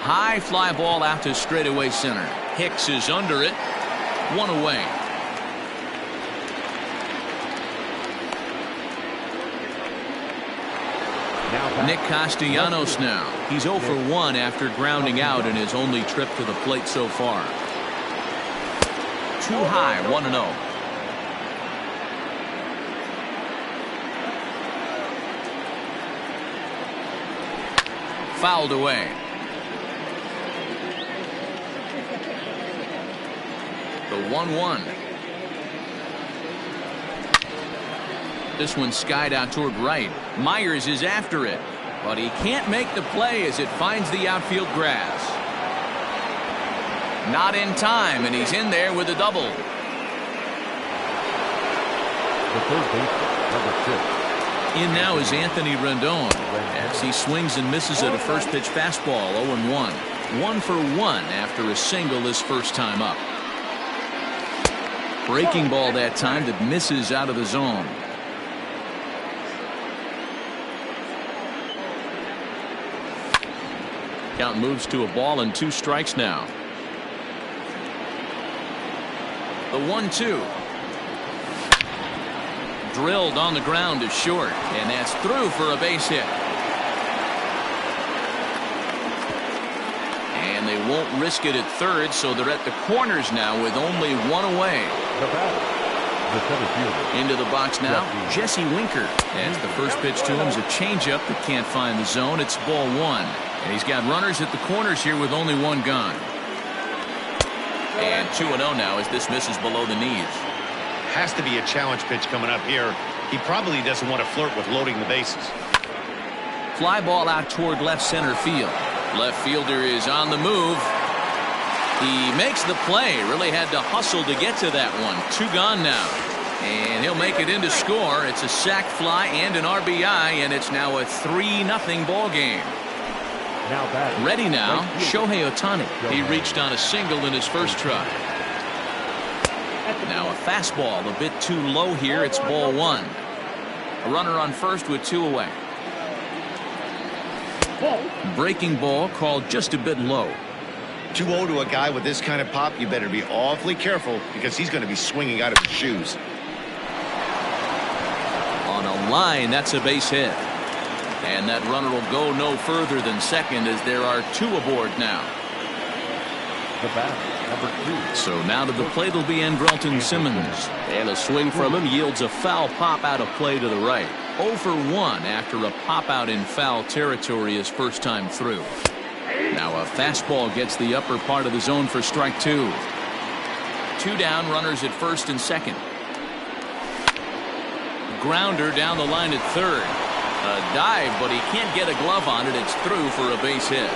High fly ball out to straightaway center. Hicks is under it. One away. Nick Castellanos now. He's 0 for 1 after grounding out in his only trip to the plate so far. Too high, 1-0. Fouled away. The 1-1. This one skied out toward right. Myers is after it, but he can't make the play as it finds the outfield grass. Not in time, and he's in there with a double. The third baseman, number 6. In now is Anthony Rendon as he swings and misses at a first pitch fastball. 0-1. 1 for 1 after a single his first time up. Breaking ball that time that misses out of the zone. Count moves to a ball and 2 strikes now. The 1-2. Drilled on the ground is short, and that's through for a base hit. And they won't risk it at third, so they're at the corners now with only 1 away. Into the box now, Jesse Winker. As the first pitch to him is a changeup that can't find the zone. It's ball 1. And he's got runners at the corners here with only 1 gone. And 2-0 now as this misses below the knees. Has to be a challenge pitch coming up here. He probably doesn't want to flirt with loading the bases. Fly ball out toward left center field. Left fielder is on the move. He makes the play. Really had to hustle to get to that one. 2 gone now. And he'll make it into score. It's a sac fly and an RBI, and it's now a 3-0 ball game. Ready now, Shohei Ohtani. He reached on a single in his first try. Now a fastball a bit too low here. It's ball 1. A runner on first with 2 away. Breaking ball called just a bit low. 2-0 to a guy with this kind of pop, you better be awfully careful because he's going to be swinging out of his shoes. On a line, that's a base hit. And that runner will go no further than second as there are 2 aboard now. The bat, number 2. So now to the plate will be Andrelton Simmons. And a swing from him yields a foul pop out of play to the right. 0 for 1 after a pop out in foul territory his first time through. Now a fastball gets the upper part of the zone for strike 2. 2 down, runners at first and second. Grounder down the line at third. A dive, but he can't get a glove on it. It's through for a base hit.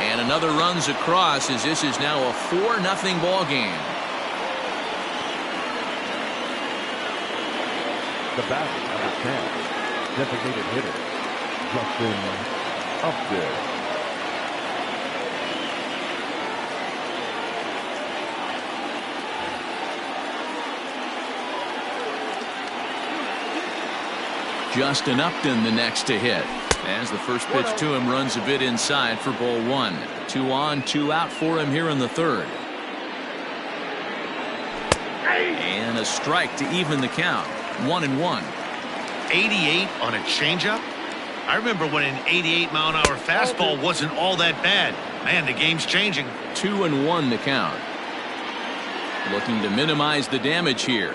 And another runs across as this is now a 4-0 ball game. The batter, number 10, designated hitter, Justin Upton. Justin Upton the next to hit. As the first pitch to him runs a bit inside for ball 1. 2 on, 2 out for him here in the third. And a strike to even the count. 1-1. 88 on a changeup? I remember when an 88-mile-an-hour fastball wasn't all that bad. Man, the game's changing. 2-1 the count. Looking to minimize the damage here.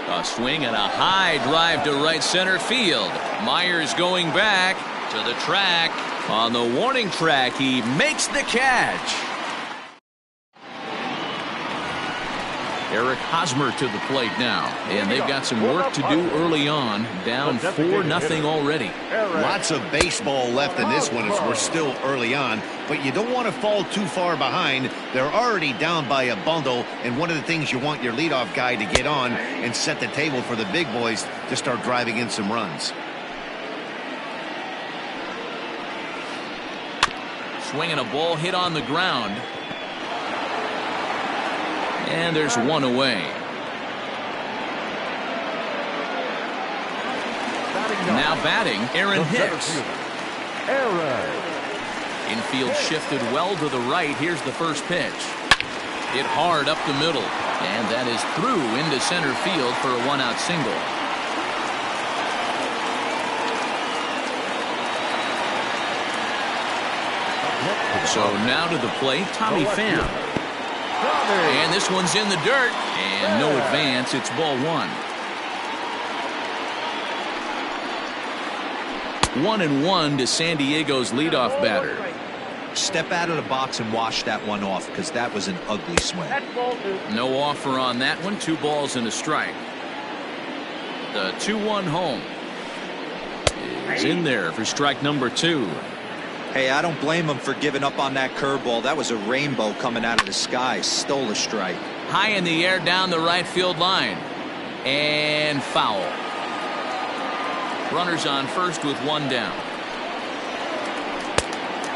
A swing and a high drive to right center field. Myers going back to the track. On the warning track, he makes the catch. Eric Hosmer to the plate now. And they've got some work to do early on. Down 4-0 already. Lots of baseball left in this one as we're still early on. But you don't want to fall too far behind. They're already down by a bundle. And one of the things you want your leadoff guy to get on and set the table for the big boys to start driving in some runs. Swinging a ball hit on the ground. And there's one away. Now batting, Aaron Hicks. Infield shifted well to the right. Here's the first pitch. Hit hard up the middle. And that is through into center field for a 1-out single. So now to the plate, Tommy Pham. And this one's in the dirt. And no advance. It's ball 1. 1-1 to San Diego's leadoff batter. Step out of the box and wash that one off because that was an ugly swing. No offer on that one. 2 balls and a strike. The 2-1 home is in there for strike number 2. Hey, I don't blame him for giving up on that curveball. That was a rainbow coming out of the sky. Stole a strike. High in the air down the right field line. And foul. Runners on first with 1 down.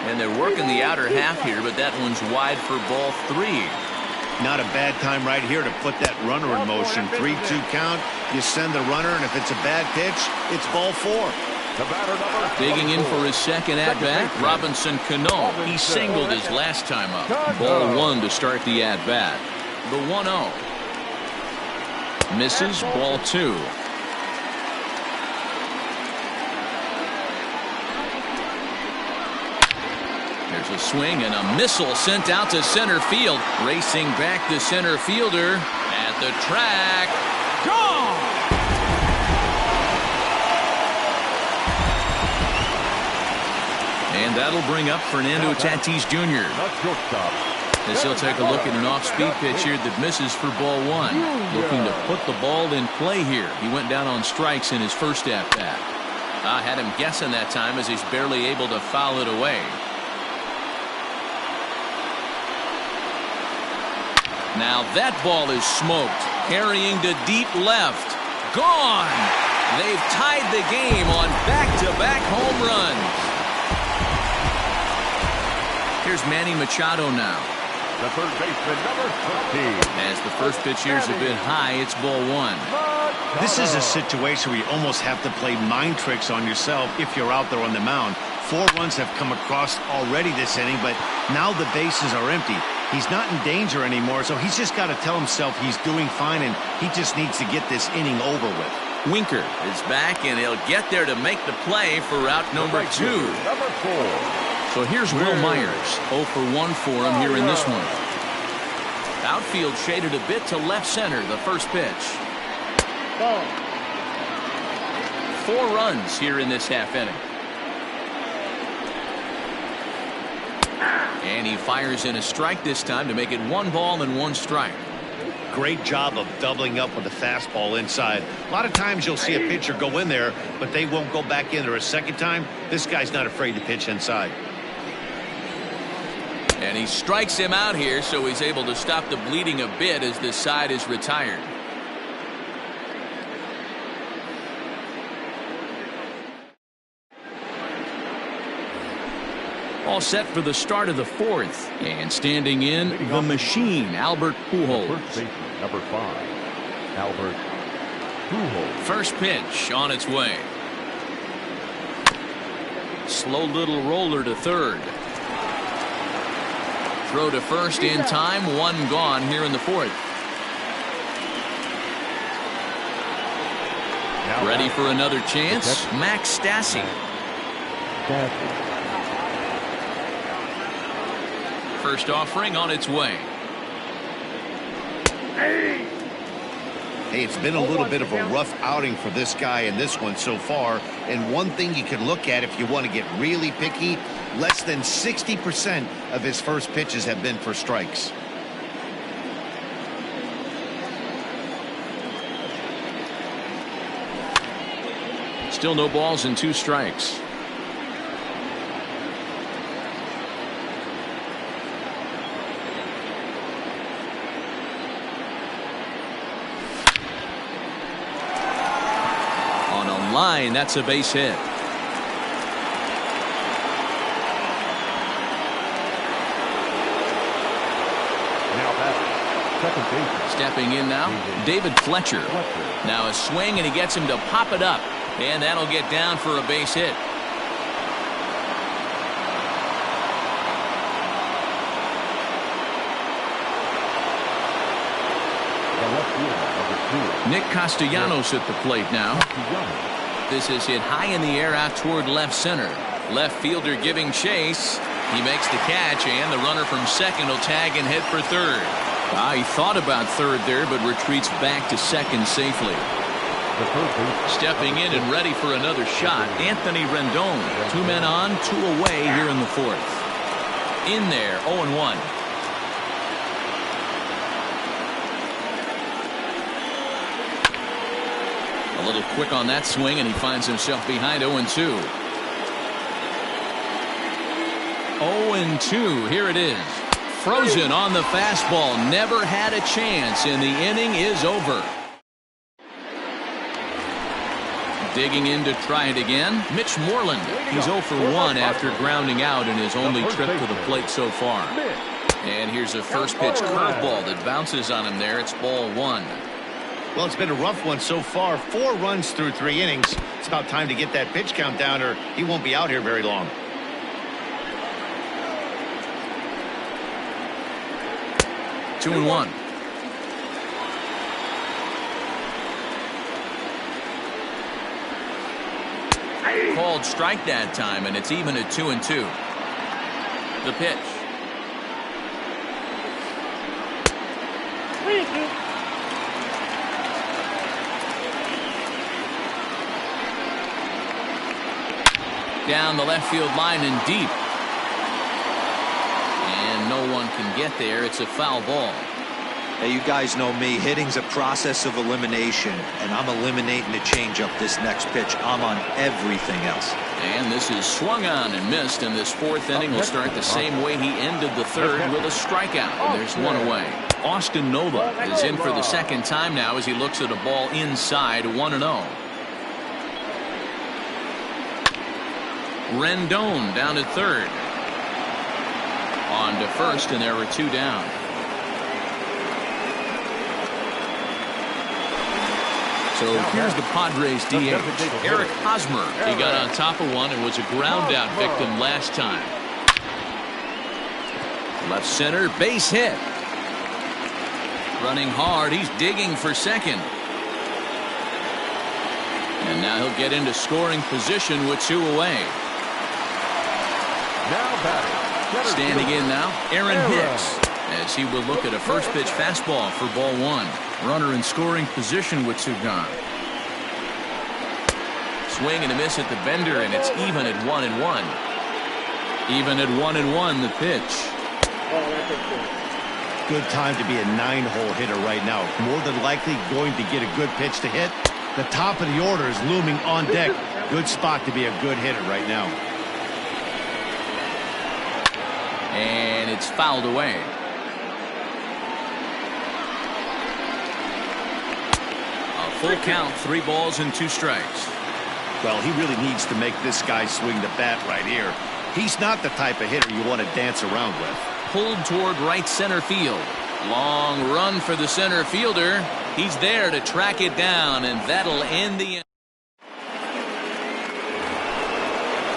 And they're working the outer half here, but that one's wide for ball 3. Not a bad time right here to put that runner in motion. 3-2 count. You send the runner, and if it's a bad pitch, it's ball 4. Digging in for his second at-bat, Robinson Cano. He singled his last time up. Ball 1 to start the at-bat. The 1-0. Misses, ball 2. There's a swing and a missile sent out to center field. Racing back the center fielder at the track. Gone! And that'll bring up Fernando Tatis Jr. As he'll take a look at an off-speed pitch here that misses for ball 1. Looking to put the ball in play here. He went down on strikes in his first at-bat. I had him guessing that time as he's barely able to foul it away. Now that ball is smoked. Carrying to deep left. Gone! They've tied the game on back-to-back home runs. Here's Manny Machado now. The third baseman, number 13. As the first pitch here's a bit high, it's ball 1. This is a situation where you almost have to play mind tricks on yourself if you're out there on the mound. 4 runs have come across already this inning, but now the bases are empty. He's not in danger anymore, so he's just got to tell himself he's doing fine, and he just needs to get this inning over with. Winker is back, and he'll get there to make the play for route number 2. Number 4. So here's Will Myers. 0 for 1 for him here in this one. Outfield shaded a bit to left center, the first pitch. Ball. 4 runs here in this half inning. And he fires in a strike this time to make it 1 ball and 1 strike. Great job of doubling up with the fastball inside. A lot of times you'll see a pitcher go in there, but they won't go back in there a second time. This guy's not afraid to pitch inside. And he strikes him out here, so he's able to stop the bleeding a bit as this side is retired. All set for the start of the 4th. And standing in, the machine, Albert Pujols. First baseman, number 5, Albert Pujols. First pitch on its way. Slow little roller to third. Throw to first in time, 1 gone here in the 4th. Now Ready for another chance? Max Stassi. First offering on its way. Hey, it's been a little bit of a rough outing for this guy in this one so far. And one thing you can look at if you want to get really picky, less than 60% of his first pitches have been for strikes. Still no balls and 2 strikes. On a line, that's a base hit. Now batting, second baseman. Stepping in now, David Fletcher. Now a swing, and he gets him to pop it up. And that'll get down for a base hit. The left fielder, number 2. Nick Castellanos at the plate now. This is hit high in the air out toward left center. Left fielder giving chase. He makes the catch, and the runner from second will tag and head for third. He thought about third there, but retreats back to second safely. Stepping in and ready for another shot, Anthony Rendon. 2 men on, 2 away here in the 4th. In there, 0-1. A little quick on that swing, and he finds himself behind 0-2. 0-2, here it is. Frozen on the fastball, never had a chance, and the inning is over. Digging in to try it again, Mitch Moreland. He's 0 for 1 after grounding out in his only trip to the plate so far. And here's a first pitch curveball that bounces on him there. It's ball 1. Well, it's been a rough one so far. 4 runs through 3 innings. It's about time to get that pitch count down, or he won't be out here very long. Two and 1. Called strike that time, and it's even at 2-2. The pitch. Down the left field line and deep. And no one can get there. It's a foul ball. Hey, you guys know me. Hitting's a process of elimination, and I'm eliminating the changeup this next pitch. I'm on everything else. And this is swung on and missed, and this 4th inning will start the same way he ended the 3rd with a strikeout, and there's 1 away. Austin Nova is in for the 2nd time now as he looks at a ball inside, 1-0. Rendon down at 3rd. On to 1st, and there were 2 down. So here's the Padres DH, Eric Hosmer. He got on top of one and was a ground out victim last time. Left center, base hit. Running hard, he's digging for second. And now he'll get into scoring position with 2 away. Now batting. Standing in now, Aaron Hicks. as he will look at a first pitch fastball for ball one. Runner in scoring position with two gone. Swing and a miss at the bender, and it's even at 1-1. Even at 1-1, the pitch. Good time to be a 9-hole hitter right now. More than likely going to get a good pitch to hit. The top of the order is looming on deck. Good spot to be a good hitter right now. And it's fouled away. A full count, 3 balls and 2 strikes. Well, he really needs to make this guy swing the bat right here. He's not the type of hitter you want to dance around with. Pulled toward right center field. Long run for the center fielder. He's there to track it down, and that'll end the inning.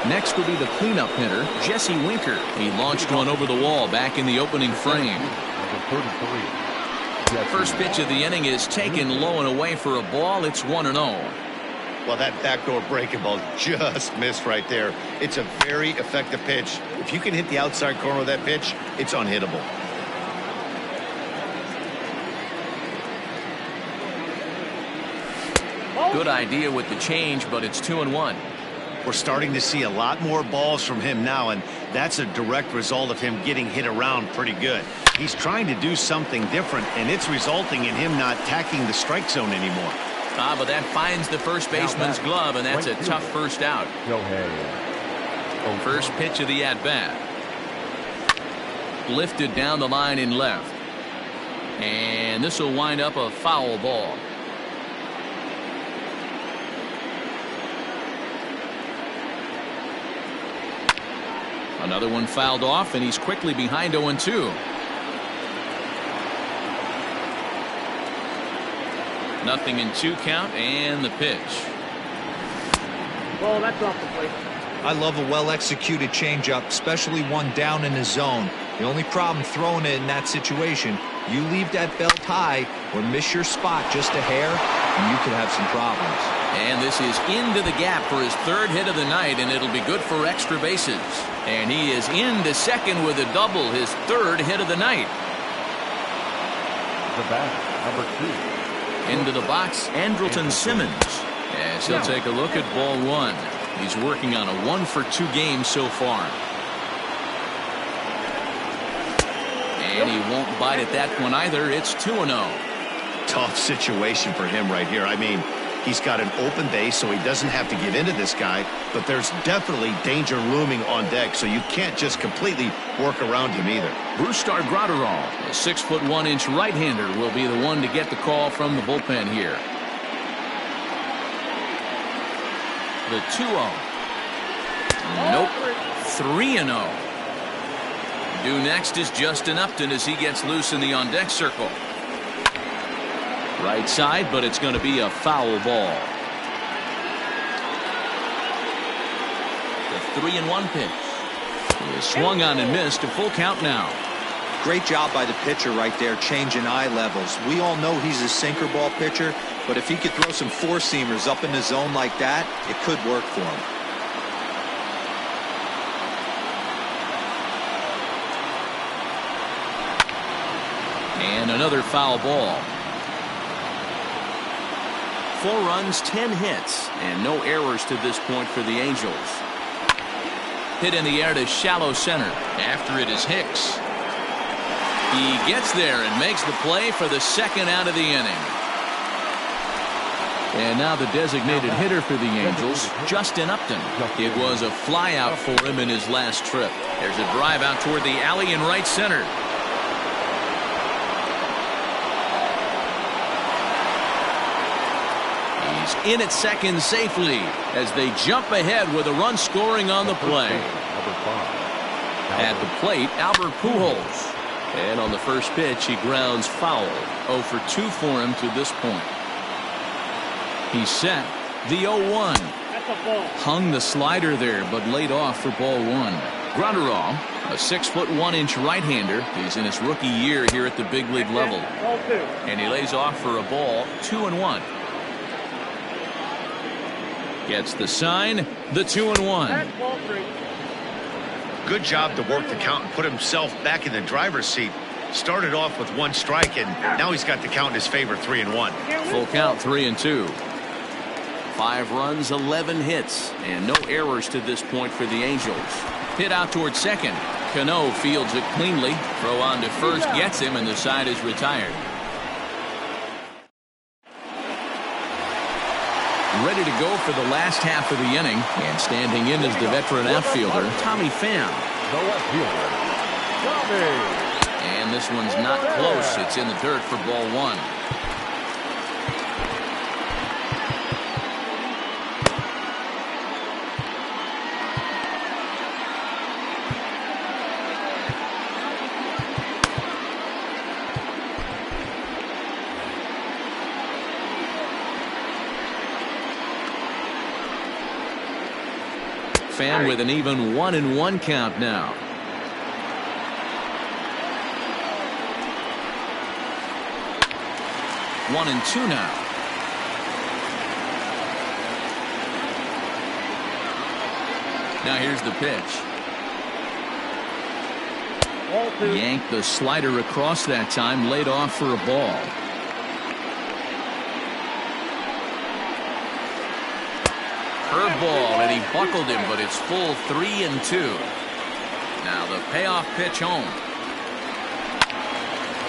Next will be the cleanup hitter, Jesse Winker. He launched one over the wall back in the opening frame. First pitch of the inning is taken low and away for a ball. It's 1-0. Well, that backdoor breaking ball just missed right there. It's a very effective pitch. If you can hit the outside corner of that pitch, it's unhittable. Good idea with the change, but it's 2-1. We're starting to see a lot more balls from him now, and that's a direct result of him getting hit around pretty good. He's trying to do something different, and it's resulting in him not attacking the strike zone anymore. But that finds the first baseman's glove, and that's a tough first out. First pitch of the at-bat. Lifted down the line in left. And this will wind up a foul ball. Another one fouled off, and he's quickly behind 0-2. Nothing in 2 count, and the pitch. Well, that's off the plate. I love a well-executed changeup, especially one down in the zone. The only problem throwing it in that situation, you leave that belt high or miss your spot just a hair, and you could have some problems. And this is into the gap for his 3rd hit of the night, and it'll be good for extra bases. And he is into second with a double, his 3rd hit of the night. The bat, number 2. Into the box, Andrelton Simmons. As he'll take a look at ball one. He's working on a 1-for-2 game so far. And he won't bite at that one either. It's 2-0. Tough situation for him right here. I mean, he's got an open base, so he doesn't have to get into this guy, but there's definitely danger looming on deck, so you can't just completely work around him either. Brustar Graterol, a 6'1" right-hander, will be the one to get the call from the bullpen here. The 2-0. Nope. 3-0. Due next is Justin Upton as he gets loose in the on-deck circle. Right side, but it's going to be a foul ball. The 3-1 pitch. He is swung on and missed. A full count now. Great job by the pitcher right there, changing eye levels. We all know he's a sinker ball pitcher, but if he could throw some four-seamers up in the zone like that, it could work for him. And another foul ball. 4 runs, 10 hits, and no errors to this point for the Angels. Hit in the air to shallow center. After it is Hicks. He gets there and makes the play for the 2nd out of the inning. And now the designated hitter for the Angels, Justin Upton. It was a fly out for him in his last trip. There's a drive out toward the alley in right center. In at second safely as they jump ahead with a run scoring on the play. At the plate, Albert Pujols. And on the first pitch, he grounds foul. 0 for 2 for him to this point. He's set. The 0-1. Hung the slider there, but laid off for ball 1. Graterol, a 6'1" right-hander. He's in his rookie year here at the big league level. And he lays off for a ball, 2-1. Gets the sign, the 2-1. Good job to work the count and put himself back in the driver's seat. Started off with 1 strike, and now he's got the count in his favor, 3-1. Full count, 3-2. 5 runs, 11 hits, and no errors to this point for the Angels. Hit out towards second. Cano fields it cleanly. Throw on to first, gets him, and the side is retired. Ready to go for the last half of the inning, and standing in is the veteran outfielder, Tommy Pham. The left fielder, Tommy. And this one's not close. It's in the dirt for ball 1. Pham with an even 1-1 count now. One and 2 now. Now here's the pitch. Yanked the slider across that time, laid off for a ball. Curveball, and he buckled him, but it's full 3-2. Now the payoff pitch home.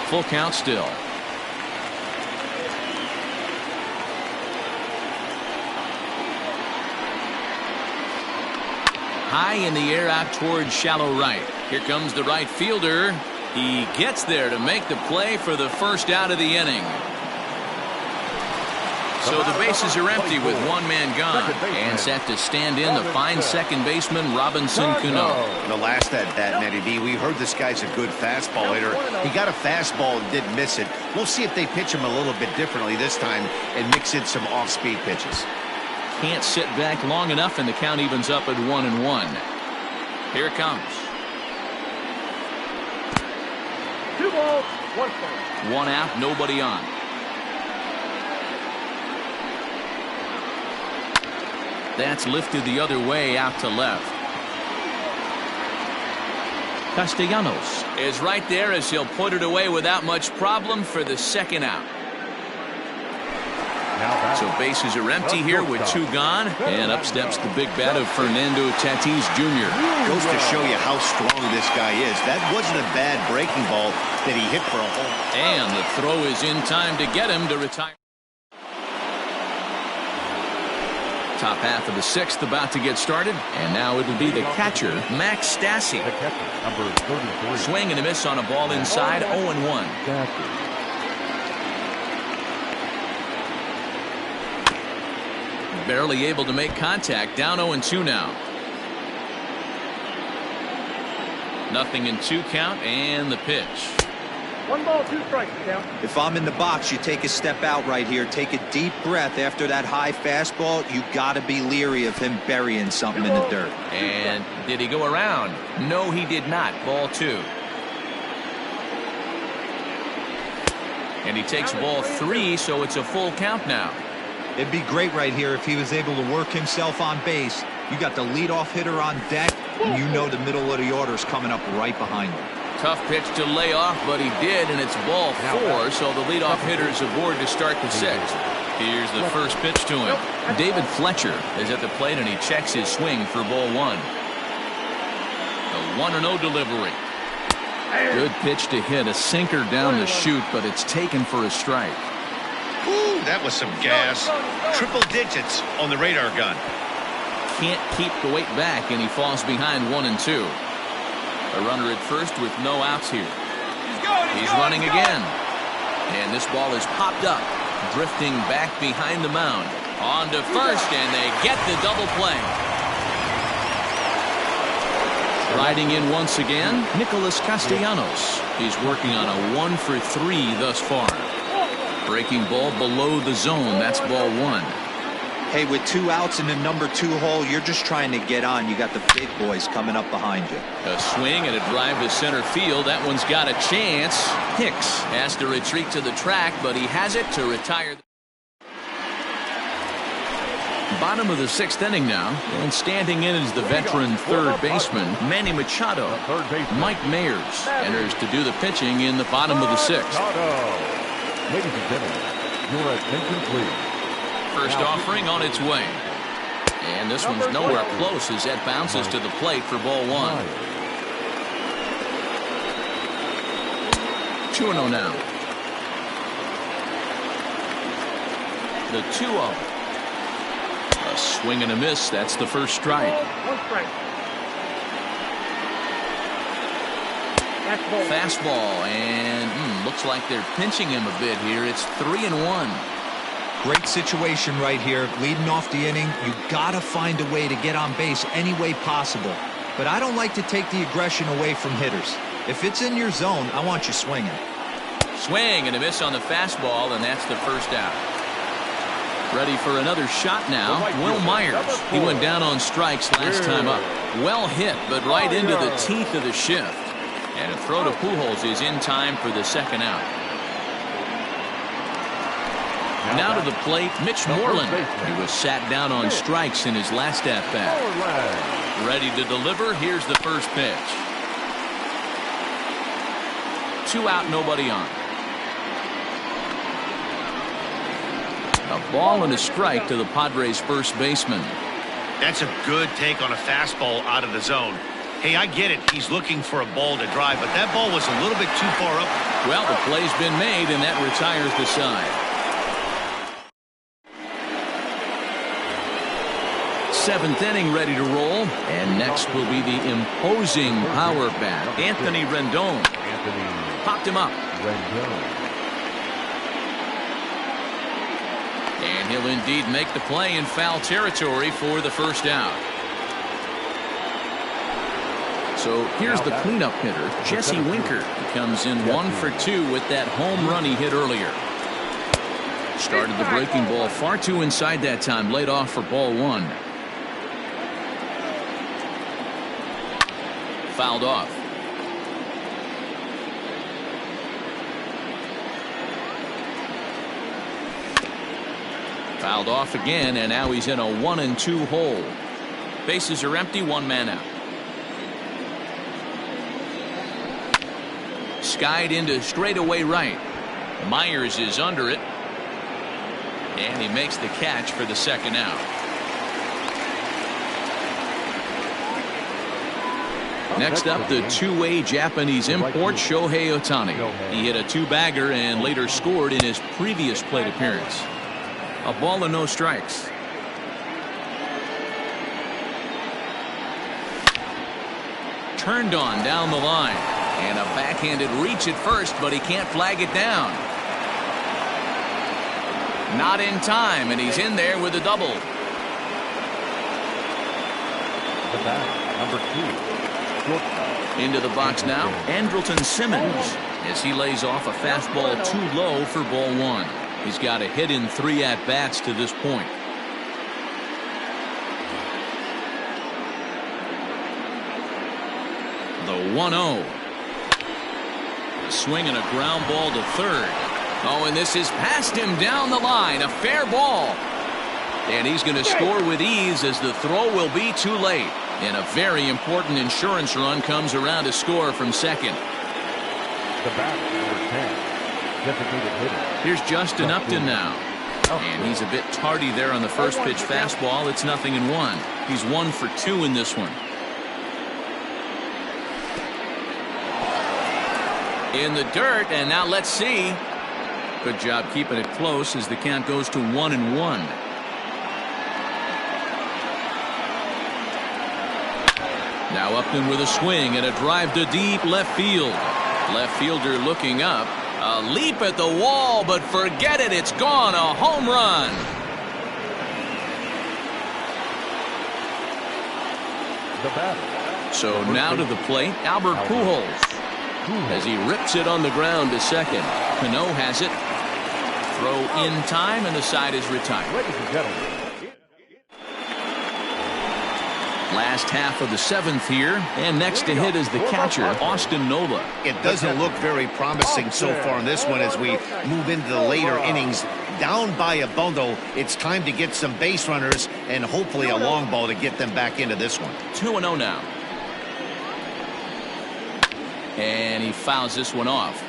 Full count still. High in the air out towards shallow right. Here comes the right fielder. He gets there to make the play for the first out of the inning. So the bases are empty with 1 man gone. And set to stand in the fine second baseman, Robinson Cano. The last at bat, Nettie B, we heard this guy's a good fastball hitter. He got a fastball and didn't miss it. We'll see if they pitch him a little bit differently this time and mix in some off-speed pitches. Can't sit back long enough, and the count evens up at 1-1. Here it comes. 2 balls, 1 strike. 1 out, nobody on. That's lifted the other way out to left. Castellanos is right there as he'll put it away without much problem for the second out. So bases are empty here with 2 gone, and up steps the big bat of Fernando Tatis Jr. Goes to show you how strong this guy is. That wasn't a bad breaking ball that he hit for a home. And the throw is in time to get him to retire. Top half of the 6th about to get started, and now it'll be the catcher, Max Stassi. The catcher, number 33. Swing and a miss on a ball inside, 0-1. Barely able to make contact, down 0-2 now. 0-2 count, and the pitch. 1 ball, 2 strikes, count. If I'm in the box, you take a step out right here. Take a deep breath after that high fastball. You got to be leery of him burying something in the dirt. And did he go around? No, he did not. Ball 2. And he takes ball 3, so it's a full count now. It'd be great right here if he was able to work himself on base. You got the leadoff hitter on deck, and you know the middle of the order is coming up right behind him. Tough pitch to lay off, but he did, and it's ball 4, so the leadoff hitter is aboard to start the 6th. Here's the first pitch to him. David Fletcher is at the plate, and he checks his swing for ball 1. The 1-0 delivery. Good pitch to hit, a sinker down the chute, but it's taken for a strike. Ooh, that was some gas. Triple digits on the radar gun. Can't keep the weight back, and he falls behind 1-2. A runner at first with no outs here. He's running again. And this ball is popped up, drifting back behind the mound. On to first, and they get the double play. Riding in once again, Nicholas Castellanos. He's working on a 1 for 3 thus far. Breaking ball below the zone. That's ball 1. Hey, with 2 outs in the number 2 hole, you're just trying to get on. You got the big boys coming up behind you. A swing and a drive to center field. That one's got a chance. Hicks has to retreat to the track, but he has it to retire. Bottom of the 6th inning now, and standing in is the veteran third baseman, Manny Machado. Mike Mayers enters to do the pitching in the bottom of the 6th. Ladies and gentlemen, your attention please. First offering on its way. And this one's nowhere close as that bounces to the plate for ball 1. 2-0 now. The 2-0. A swing and a miss. That's the first strike. One strike. Fastball, and looks like they're pinching him a bit here. It's 3-1. Great situation right here. Leading off the inning, you gotta find a way to get on base any way possible. But I don't like to take the aggression away from hitters. If it's in your zone, I want you swinging. Swing and a miss on the fastball, and that's the first out. Ready for another shot now, Will Myers. He went down on strikes last time up. Well hit, but right into the teeth of the shift. And a throw to Pujols is in time for the second out. Now to the plate, Mitch Moreland. He was sat down on strikes in his last at-bat. Ready to deliver. Here's the first pitch. 2 out, nobody on. A ball and a strike to the Padres' first baseman. That's a good take on a fastball out of the zone. Hey, I get it. He's looking for a ball to drive, but that ball was a little bit too far up. Well, the play's been made, and that retires the side. 7th inning ready to roll, and next will be the imposing power bat, Anthony Rendon. Popped him up. And he'll indeed make the play in foul territory for the first out. So here's the cleanup hitter, Jesse Winker. He comes in 1 for 2 with that home run he hit earlier. Started the breaking ball far too inside that time, laid off for ball 1. Fouled off. Fouled off again, and now he's in a 1-2 hole. Bases are empty, 1 man out. Skied into straightaway right. Myers is under it, and he makes the catch for the second out. Next up, the two-way Japanese import, Shohei Ohtani. He hit a 2-bagger and later scored in his previous plate appearance. A ball and no strikes. Turned on down the line. And a backhanded reach at first, but he can't flag it down. Not in time, and he's in there with a double. The bat, number 2, shortstop. Into the box now, Andrelton Simmons, as he lays off a fastball too low for ball 1. He's got a hit in 3 at-bats to this point. The 1-0. A swing and a ground ball to third. Oh, and this is past him down the line. A fair ball. And he's going to score with ease as the throw will be too late. And a very important insurance run comes around to score from second. The bat, number 10, designated hitter. Here's Justin Upton now. And he's a bit tardy there on the first pitch fastball. It's 0-1. He's 1 for 2 in this one. In the dirt, and now let's see. Good job keeping it close as the count goes to 1-1. Now Upton with a swing and a drive to deep left field. Left fielder looking up. A leap at the wall, but forget it. It's gone. A home run. The batter. So now to the plate, Albert Pujols. As he rips it on the ground to second. Cano has it. Throw in time, and the side is retired. Ladies and gentlemen. Last half of the 7th here, and next to hit is the catcher, Austin Nola. It doesn't look very promising so far in this one as we move into the later innings. down by a bundle, it's time to get some base runners and hopefully a long ball to get them back into this one. 2-0 now. And he fouls this one off.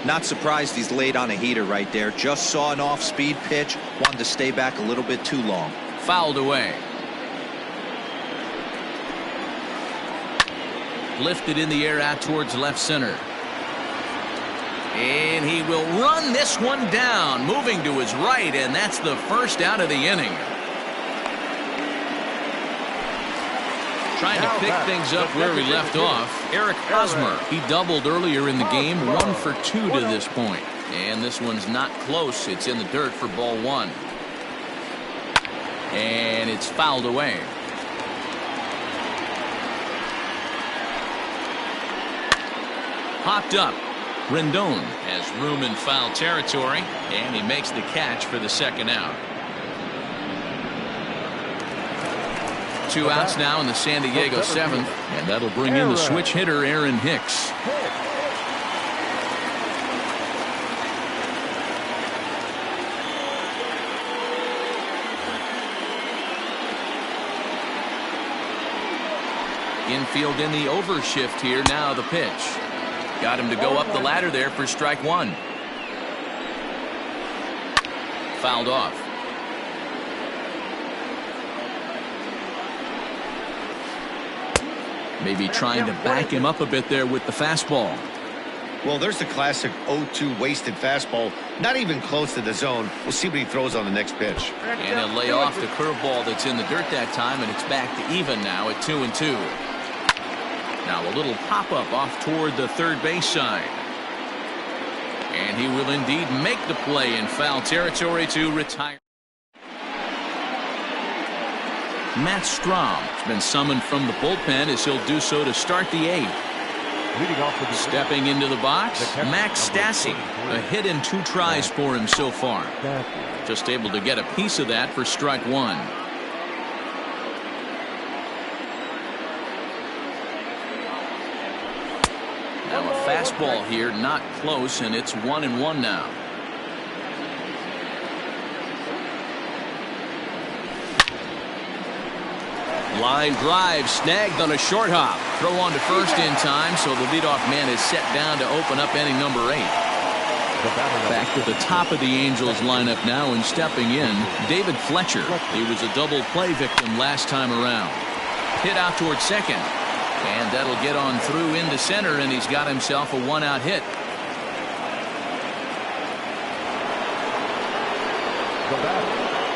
Not surprised he's laid on a heater right there. Just saw an off-speed pitch. Wanted to stay back a little bit too long. Fouled away. Lifted in the air out towards left center. And he will run this one down, moving to his right, and that's the first out of the inning. Trying to pick things up where he left off, Eric Hosmer. He doubled earlier in the game, 1 for 2 to this point. And this one's not close. It's in the dirt for ball 1. And it's fouled away. Hopped up. Rendon has room in foul territory, and he makes the catch for the second out. 2 outs now in the San Diego 7th, and that'll bring in the switch hitter Aaron Hicks. Infield in the overshift here. Now the pitch. Got him to go up the ladder there for strike 1. Fouled off. Maybe trying to back him up a bit there with the fastball. Well, there's the classic 0-2 wasted fastball. Not even close to the zone. We'll see what he throws on the next pitch. And he'll lay off the curveball that's in the dirt that time, and it's back to even now at 2-2. Now a little pop-up off toward the third base side. And he will indeed make the play in foul territory to retire. Matt Strahm has been summoned from the bullpen as he'll do so to start the 8th. Stepping into the box, Max Stassi. A hit in 2 tries for him so far. Just able to get a piece of that for strike 1. Now a fastball here, not close, and it's 1-1 now. Line drive snagged on a short hop. Throw on to first in time, so the leadoff man is set down to open up inning number 8. Back to the top of the Angels lineup now, and stepping in, David Fletcher. He was a double play victim last time around. Hit out towards second, and that'll get on through into center, and he's got himself a 1-out hit.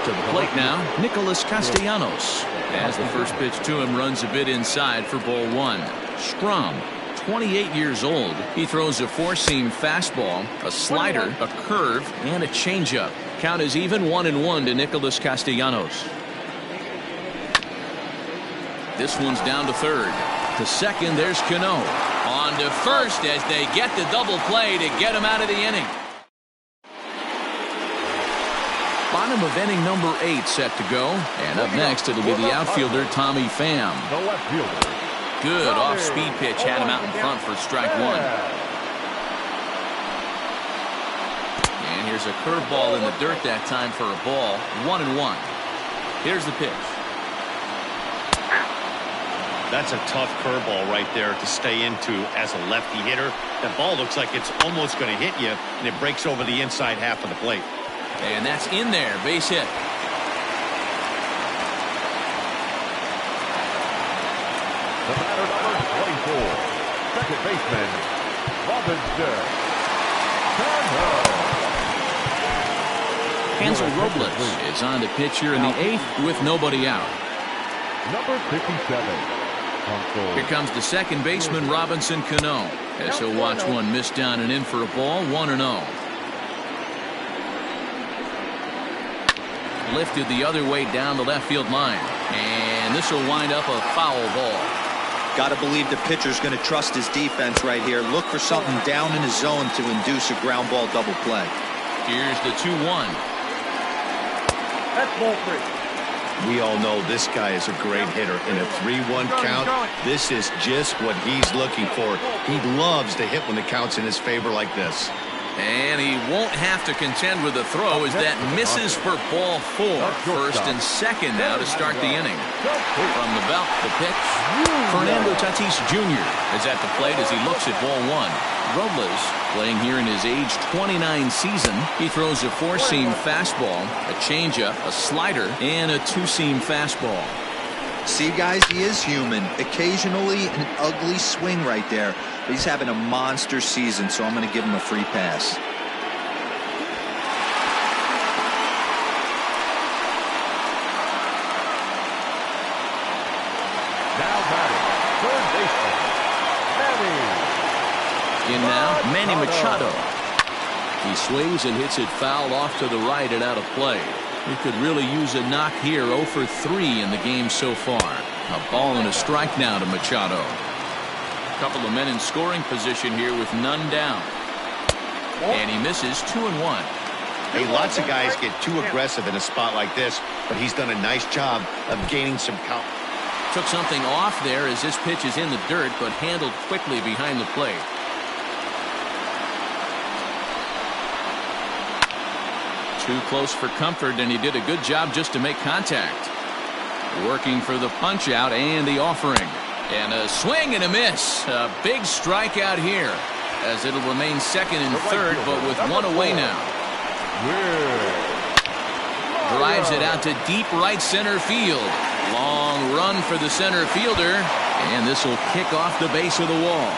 To the plate now, Nicholas Castellanos. As the first pitch to him runs a bit inside for ball 1. Strahm, 28 years old. He throws a 4-seam fastball, a slider, a curve, and a changeup. Count is even 1-1 to Nicholas Castellanos. This one's down to third. To second, there's Cano. On to first as they get the double play to get him out of the inning. Bottom of inning number 8 set to go. And up next, it'll be the outfielder, Tommy Pham. The left fielder. Good off-speed pitch had him out in front for strike 1. And here's a curveball in the dirt that time for a ball. 1-1. Here's the pitch. That's a tough curveball right there to stay into as a lefty hitter. That ball looks like it's almost going to hit you, and it breaks over the inside half of the plate. And that's in there. Base hit. The batter, number 24, second baseman, Robinson. Hansel Robles is on to pitch here in the 8th with nobody out. Number 57. Here comes the second baseman, Robinson Cano, as he'll watch one miss down and in for a ball. 1-0. Lifted the other way down the left field line, and this will wind up a foul ball. Got to believe the pitcher's going to trust his defense right here. Look for something down in his zone to induce a ground ball double play. Here's the 2-1. That's ball 3. We all know this guy is a great hitter. In a 3-1 count, this is just what he's looking for. He loves to hit when the count's in his favor like this. And he won't have to contend with the throw as that misses for ball 4. First and second now to start the inning. From the belt, the pitch. Fernando Tatis Jr. is at the plate as he looks at ball 1. Robles, playing here in his age 29 season, he throws a 4-seam fastball, a changeup, a slider, and a 2-seam fastball. See, guys, he is human. Occasionally an ugly swing right there. But he's having a monster season, so I'm going to give him a free pass. Now batting, third baseman, Manny. In now, Manny Machado. He swings and hits it foul off to the right and out of play. He could really use a knock here. 0 for 3 in the game so far. A ball and a strike now to Machado. A couple of men in scoring position here with none down. And he misses 2-1. Hey, lots of guys get too aggressive in a spot like this, but he's done a nice job of gaining some count. Took something off there as this pitch is in the dirt, but handled quickly behind the plate. Too close for comfort, and he did a good job just to make contact. Working for the punch out and the offering. And a swing and a miss. A big strikeout here as it'll remain second and third, but with one away now. Drives it out to deep right center field. Long run for the center fielder, and this will kick off the base of the wall.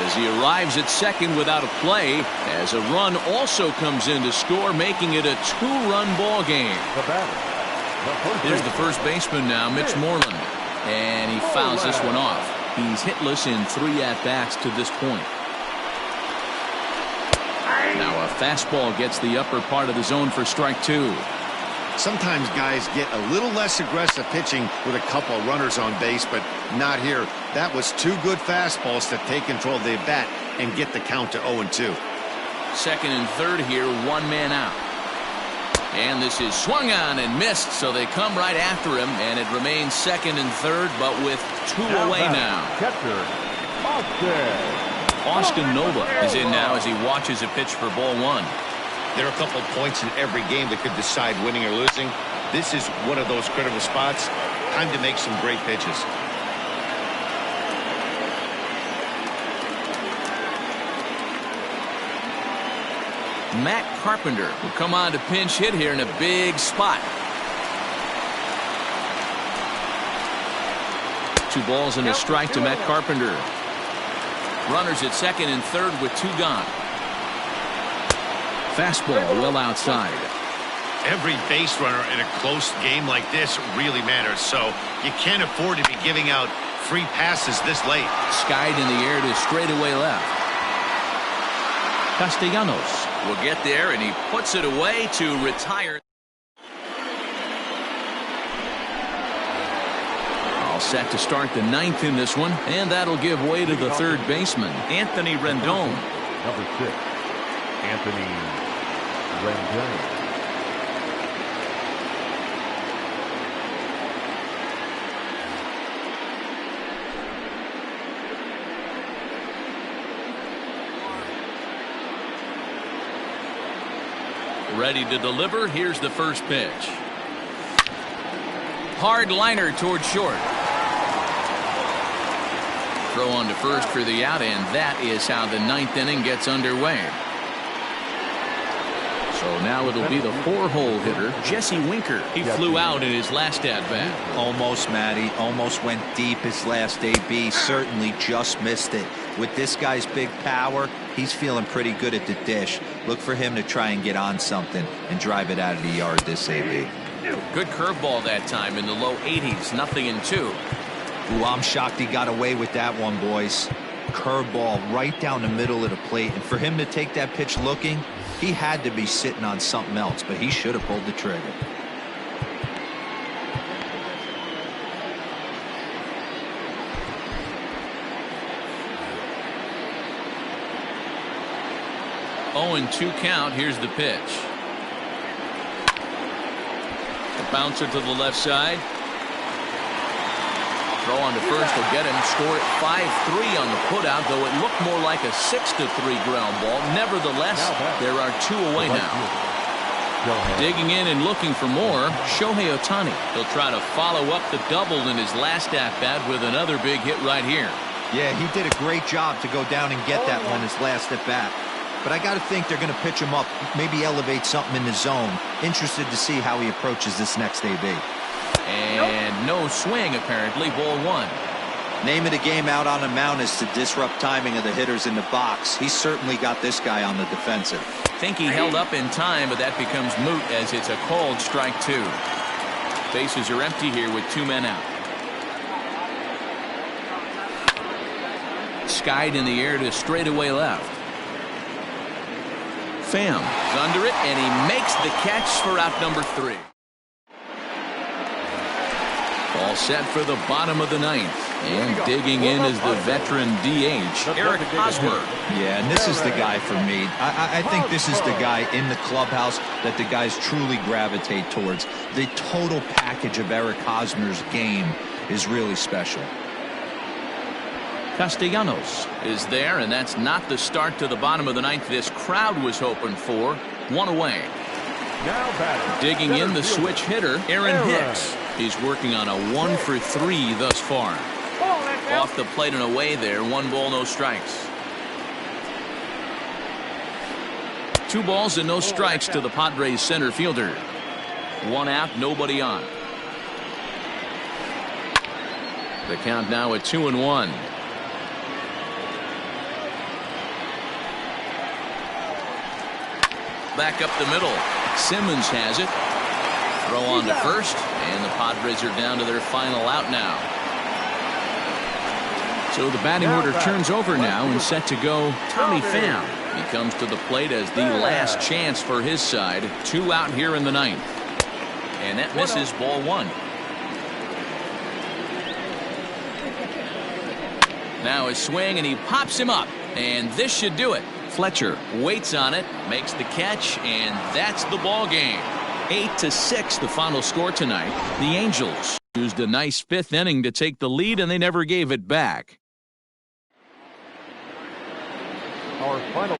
As he arrives at second without a play, as a run also comes in to score, making it a 2-run ball game. Here's the first baseman now, Mitch Moreland. And he fouls this one off. He's hitless in 3 at-bats to this point. Now a fastball gets the upper part of the zone for strike 2. Sometimes guys get a little less aggressive pitching with a couple of runners on base, but not here. That was 2 good fastballs to take control of the bat and get the count to 0-2. Second and third here, 1 man out. And this is swung on and missed, so they come right after him, and it remains second and third, but with 2 away now. Catcher, Austin Nova is in now as he watches a pitch for ball 1. There are a couple points in every game that could decide winning or losing. This is one of those critical spots. Time to make some great pitches. Matt Carpenter will come on to pinch hit here in a big spot. 2 balls and a strike to Matt Carpenter. Runners at second and third with 2 gone. Fastball well outside. Every base runner in a close game like this really matters, so you can't afford to be giving out free passes this late. Skied in the air to straightaway left. Castellanos will get there, and he puts it away to retire. All set to start the 9th in this one, and that'll give way to the third baseman, Anthony Rendon. Number 6, Anthony Rendon. Ready to deliver. Here's the first pitch. Hard liner toward short. Throw on to first for the out, and that is how the 9th inning gets underway. So now it'll be the 4-hole hitter, Jesse Winker. He flew out in his last at-bat. Almost, Matty. Almost went deep his last AB. Certainly just missed it. With this guy's big power, he's feeling pretty good at the dish. Look for him to try and get on something and drive it out of the yard this AB. Good curveball that time in the low 80s. 0-2. Ooh, I'm shocked he got away with that one, boys. Curveball right down the middle of the plate. And for him to take that pitch looking, he had to be sitting on something else, but he should have pulled the trigger. And 2 count. Here's the pitch. A bouncer to the left side. Throw on to first will get him. Score at 5-3 on the putout, though it looked more like a 6-3 ground ball. Nevertheless, there are 2 away now. Digging in and looking for more, Shohei Ohtani. He'll try to follow up the double in his last at-bat with another big hit right here. Yeah, he did a great job to go down and get that one his last at-bat. But I got to think they're going to pitch him up, maybe elevate something in the zone. Interested to see how he approaches this next AB. And no swing, apparently. Ball 1. Name of the game out on the mound is to disrupt timing of the hitters in the box. He's certainly got this guy on the defensive. Think he held up in time, but that becomes moot as it's a called strike 2. Bases are empty here with 2 men out. Skied in the air to straightaway left. Pham is under it, and he makes the catch for out number 3. All set for the bottom of the 9th. And digging in is the veteran DH, Eric Hosmer. Yeah, and this is the guy for me. I think this is the guy in the clubhouse that the guys truly gravitate towards. The total package of Eric Hosmer's game is really special. Castellanos is there, and that's not the start to the bottom of the 9th this crowd was hoping for. 1 away. Digging in the switch hitter, Aaron Hicks. He's working on a 1-for-3 thus far. Off the plate and away there. 1 ball, no strikes. 2 balls and no strikes to the Padres center fielder. 1 out, nobody on. The count now at 2-1. Back up the middle. Simmons has it. Throw on to first, and the Padres are down to their final out now. So the batting order turns over now and set to go Tommy Pham. He comes to the plate as the last chance for his side. 2 out here in the 9th. And that misses ball 1. Now his swing, and he pops him up. And this should do it. Fletcher waits on it, makes the catch, and that's the ball game. 8-6 the final score tonight. The Angels used a nice 5th inning to take the lead, and they never gave it back. Our final